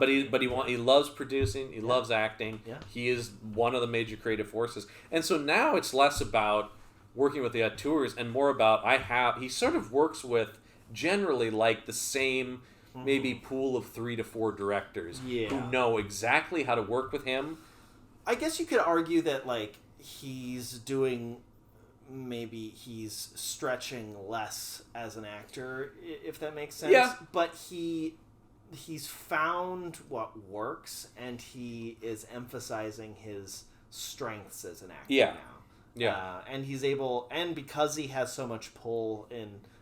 He loves producing. He loves acting. Yeah. He is one of the major creative forces, and so now it's less about working with the auteurs and more about he sort of works with generally like the same maybe pool of 3 to 4 directors who know exactly how to work with him. I guess you could argue that like he's stretching less as an actor, if that makes sense. Yeah. But he's found what works, and he is emphasizing his strengths as an actor now. Yeah. And he's able, and because he has so much pull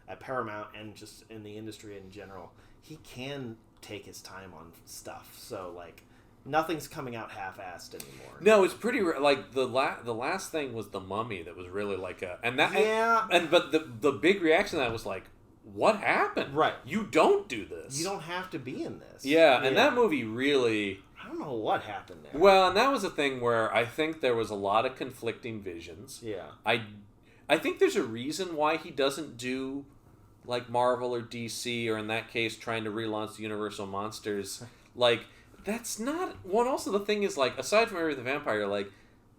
at Paramount and just in the industry in general, he can take his time on stuff. So like, nothing's coming out half-assed anymore. No, it's pretty like the last thing was The Mummy that was really like but the big reaction to that was like, what happened? Right. You don't do this. You don't have to be in this. Yeah, and that movie really... I don't know what happened there. Well, and that was a thing where I think there was a lot of conflicting visions. Yeah. I think there's a reason why he doesn't do like Marvel or DC, or in that case trying to relaunch the Universal Monsters. Like, that's not... Well, also the thing is, like, aside from Area of the Vampire, like,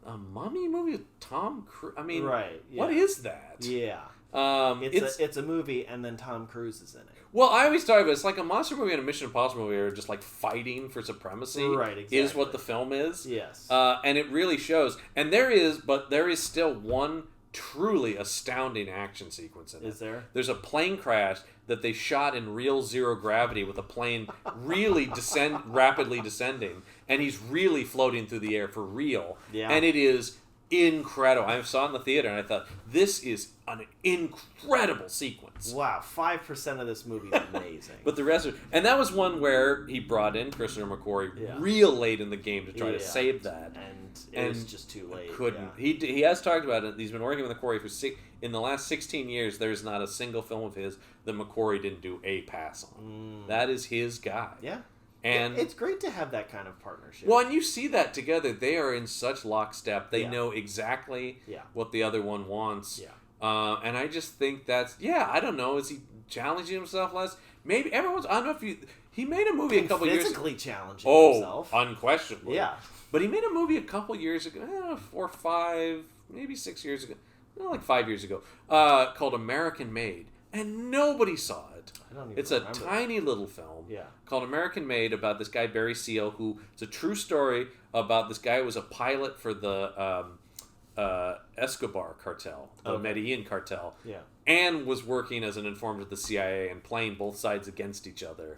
a Mummy movie with Tom Cruise... I mean, right, yeah. What is that? Yeah. It's a movie, and then Tom Cruise is in it. Well, I always thought of it, it's like a monster movie and a Mission Impossible movie are just like fighting for supremacy. Right, exactly. Is what the film is. Yes. And it really shows. And there is still one truly astounding action sequence in it. Is there? There's a plane crash that they shot in real zero gravity with a plane really rapidly descending, and he's really floating through the air for real. Yeah. And it is incredible. I saw it in the theater and I thought, this is an incredible sequence. Wow, 5% of this movie is amazing. But the rest and that was one where he brought in Christopher McQuarrie real late in the game to try to save that. And it was just too late. Couldn't. Yeah. He has talked about it. He's been working with McQuarrie in the last 16 years. There's not a single film of his that McQuarrie didn't do a pass on. That is his guy. Yeah. And it's great to have that kind of partnership. Well, and you see that together. They are in such lockstep. They know exactly what the other one wants. Yeah. And I just think that's... Yeah, I don't know. Is he challenging himself less? Maybe everyone's... I don't know if he made a movie a couple years ago. Physically challenging himself. Unquestionably. Yeah. But he made a movie a couple years ago, 4 or 5, maybe 6 years ago. No, like 5 years ago. Called American Made. And nobody saw it. I don't even It's remember. a tiny little film called American Made about this guy, Barry Seal, who... It's a true story about this guy who was a pilot for the... Escobar cartel, the Medellin cartel, and was working as an informant with the CIA and playing both sides against each other.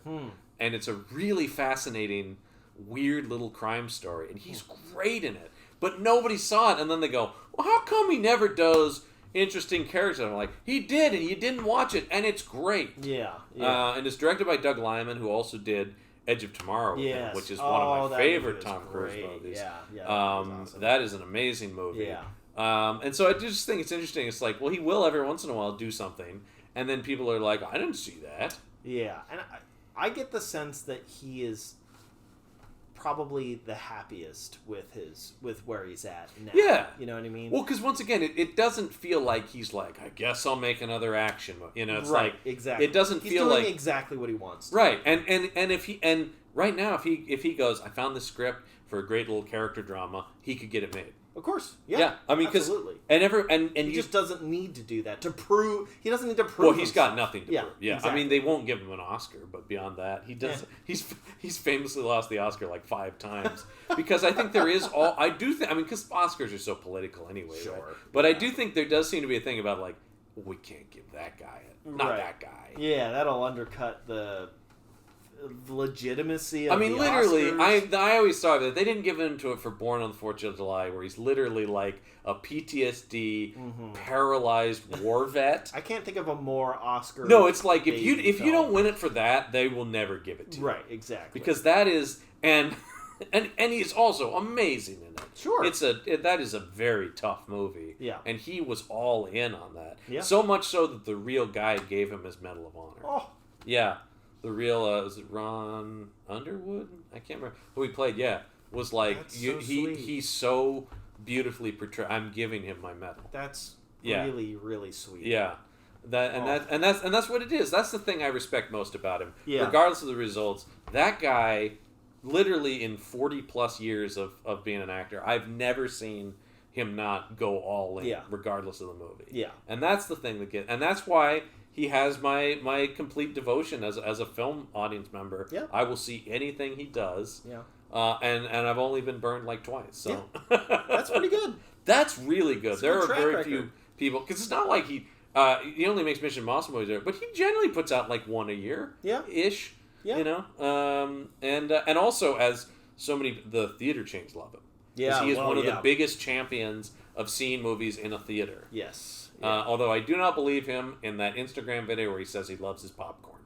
And it's a really fascinating, weird little crime story, and he's great in it. But nobody saw it, and then they go, well, how come he never does interesting characters? And I'm like, he did, and you didn't watch it, and it's great. Yeah. And it's directed by Doug Liman, who also did Edge of Tomorrow, which is one of my favorite Tom Cruise movies. Awesome. That is an amazing movie. Yeah. And so I just think it's interesting. It's like, well, he will every once in a while do something, and then people are like, I didn't see that. Yeah, and I get the sense that he is probably the happiest with where he's at now. Yeah. You know what I mean? Well, because once again, it doesn't feel like he's like, I guess I'll make another action movie. You know, it's like exactly. It doesn't he's feel doing like exactly what he wants to. Right. And right now, if he goes, I found this script for a great little character drama, he could get it made. Of course, yeah. I mean, because he just doesn't need to do that to prove. He doesn't need to prove. Well, he's got nothing to prove. Yeah, exactly. I mean, they won't give him an Oscar, but beyond that, he does. Yeah. He's famously lost the Oscar like 5 times because I think there is all. I do think. I mean, because Oscars are so political anyway. Sure. Right? But I do think there does seem to be a thing about like, well, we can't give that guy it, not that guy. Yeah, that'll undercut the legitimacy of I mean, the literally, Oscars. I always saw that they didn't give him to it for Born on the 4th of July, where he's literally like a PTSD paralyzed war vet. I can't think of a more Oscar. No, it's like if you don't win it for that, they will never give it to you. Right, exactly. Because that is and he's also amazing in it. Sure, that is a very tough movie. Yeah, and he was all in on that. Yeah, so much so that the real guy gave him his Medal of Honor. Oh, yeah. The real, is it Ron Underwood? I can't remember who he played. Yeah, was like he's so beautifully portrayed. I'm giving him my medal. That's really, really sweet. Yeah, that's what it is. That's the thing I respect most about him. Yeah. Regardless of the results, that guy, literally in 40 plus years of being an actor, I've never seen him not go all in, Yeah. regardless of the movie. Yeah. And that's the thing and that's why he has my complete devotion as a film audience member. Yeah. I will see anything he does. Yeah. And I've only been burned like twice. So That's pretty good. That's really good. It's There good are very record. few people, because it's not like he only makes Mission Impossible movies, but he generally puts out like one a year. Yeah. Ish. Yeah. You know, and also as so many the theater chains love him. Yeah, he is one of yeah. the biggest champions of seeing movies in a theater. Yes. Yeah. Although I do not believe him in that Instagram video where he says he loves his popcorn.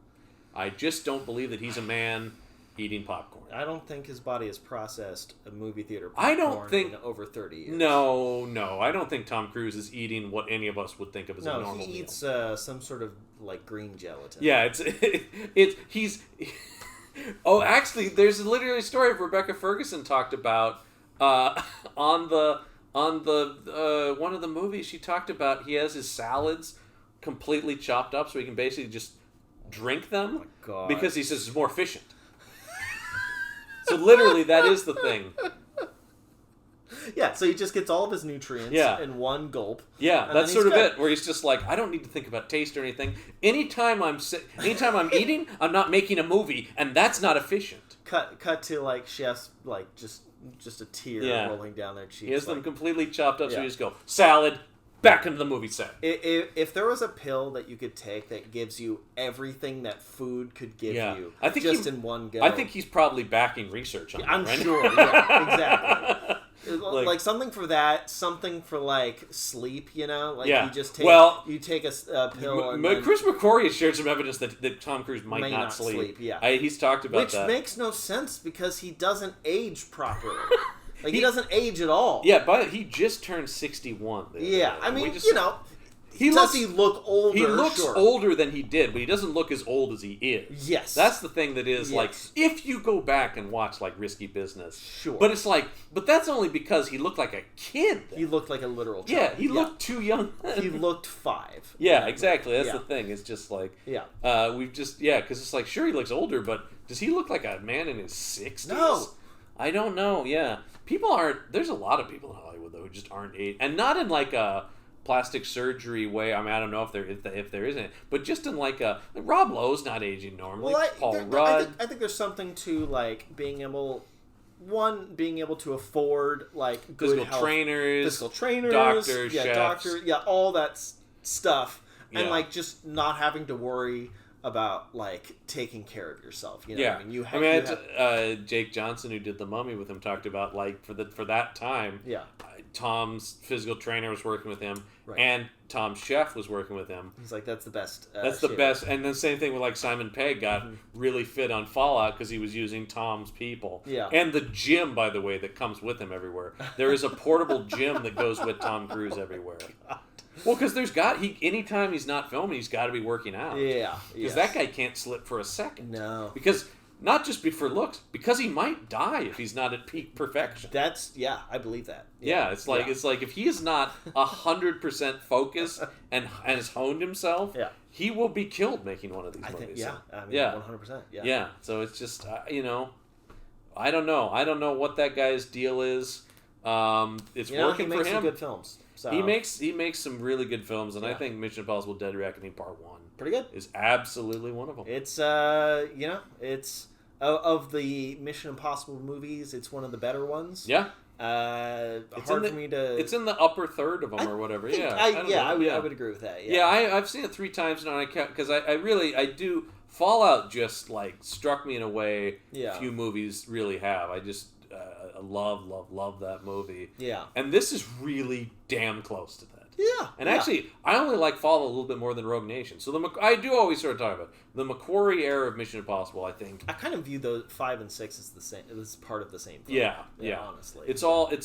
I just don't believe that he's a man eating popcorn. I don't think his body has processed a movie theater I popcorn don't think in over 30 years. No, I don't think Tom Cruise is eating what any of us would think of as a normal meal. No, he eats some sort of like green gelatin. Yeah, he's. Oh, actually, there's literally a story Rebecca Ferguson talked about on the one of the movies. She talked about he has his salads completely chopped up, so he can basically just drink them. Oh my God. Because he says it's more efficient. So literally, that is the thing. Yeah, so he just gets all of his nutrients in one gulp. Yeah, that's sort of it. Where he's just like, I don't need to think about taste or anything. Anytime I'm eating, I'm not making a movie, and that's not efficient. Cut to like chefs like just a tear rolling down their cheeks. He has like, them completely chopped up, so you just go salad. Back into the movie set. If there was a pill that you could take that gives you everything that food could give you, I think in one go, I think he's probably backing research on I'm that, right? sure. Yeah, exactly. Like something for that, something for like sleep. You know, like you just take you take a pill. And Chris McQuarrie has shared some evidence that Tom Cruise might not sleep. Yeah, he's talked about that, which makes no sense because he doesn't age properly. Like, he doesn't age at all. Yeah, but he just turned 61. Yeah, I mean, he look older? He looks older than he did, but he doesn't look as old as he is. Yes. That's the thing that is, like, if you go back and watch, like, Risky Business. Sure. But it's like, but that's only because he looked like a kid then. He looked like a literal child. Yeah, he looked too young. He looked 5. Yeah, exactly. That's the thing. It's just like, because it's like, sure, he looks older, but does he look like a man in his 60s? No. I don't know, there's a lot of people in Hollywood, though, who just aren't aged. And not in, like, a plastic surgery way. I mean, I don't know if there isn't, but just in, like, Rob Lowe's not aging normally. Paul Rudd. I think there's something to, like, being able to afford, like, good physical trainers, doctors, chefs. all that stuff, and, like, just not having to worry about like taking care of yourself. You know what I mean? Jake Johnson, who did The Mummy with him, talked about like for that time. Yeah. Tom's physical trainer was working with him, and Tom's chef was working with him. He's like, that's the best. That's the best. And then same thing with like Simon Pegg got really fit on Fallout because he was using Tom's people. Yeah. And the gym, by the way, that comes with him everywhere. There is a portable gym that goes with Tom Cruise everywhere. Well, because anytime he's not filming, he's got to be working out. Yeah. Because that guy can't slip for a second. No. Because, not just for looks, because he might die if he's not at peak perfection. I believe that. Yeah, it's like if he is not 100% focused and has honed himself, he will be killed making one of these movies. I mean, 100%. Yeah. Yeah, so it's just, I don't know. I don't know what that guy's deal is. It's working for him. He makes some good films. So. He makes some really good films, and I think Mission Impossible: Dead Reckoning Part 1 pretty good is absolutely one of them. It's it's of the Mission Impossible movies, it's one of the better ones. Yeah. It's hard for me to. It's in the upper third of them or whatever. I would agree with that. Yeah, I've seen it 3 times now, and I can't because I do. Fallout just like struck me in a way few movies really have. I just love that movie. Yeah. And this is really damn close to that. Yeah. And actually, I only like Fallout a little bit more than Rogue Nation. So I do always sort of talk about the McQuarrie era of Mission Impossible, I think. I kind of view those 5 and 6 as the same. This is part of the same thing. Yeah. Honestly. It's all the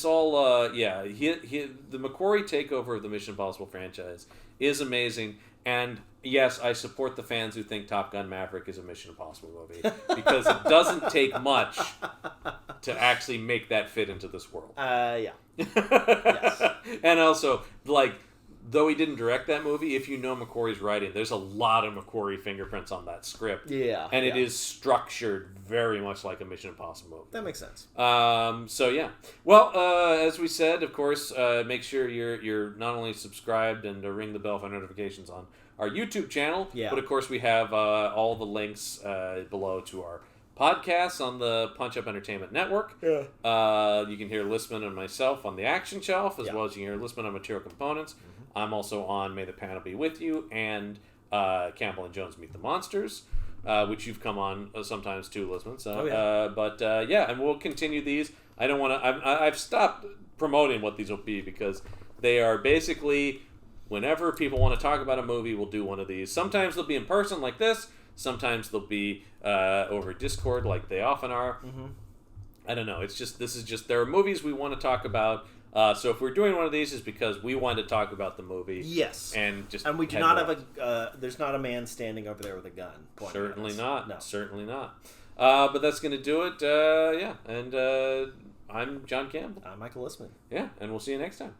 McQuarrie takeover of the Mission Impossible franchise is amazing. And yes, I support the fans who think Top Gun Maverick is a Mission Impossible movie because it doesn't take much to actually make that fit into this world. Yeah. Yes. And also, like, though he didn't direct that movie, if you know McQuarrie's writing, there's a lot of McQuarrie fingerprints on that script. Yeah. And it is structured very much like a Mission Impossible movie. That makes sense. So, yeah. Well, as we said, of course, make sure you're not only subscribed and ring the bell for notifications on our YouTube channel, but, of course, we have all the links below to our podcasts on the Punch Up Entertainment Network. Yeah. You can hear Lissman and myself on the Action Shelf, as well as you can hear Lissman on Material Components. Mm-hmm. I'm also on May the Panel Be With You and Campbell and Jones Meet the Monsters, which you've come on sometimes too, Lissman. So, and we'll continue these. I don't want to. I've stopped promoting what these will be because they are basically whenever people want to talk about a movie, we'll do one of these. Sometimes they'll be in person like this. Sometimes they'll be over Discord like they often are. Mm-hmm. I don't know. This is just there are movies we want to talk about. So if we're doing one of these, it's because we want to talk about the movie. Yes. And we do not have there's not a man standing over there with a gun. Certainly not. No. Certainly not. But that's going to do it. And I'm John Campbell. I'm Michael Lissman. Yeah, and we'll see you next time.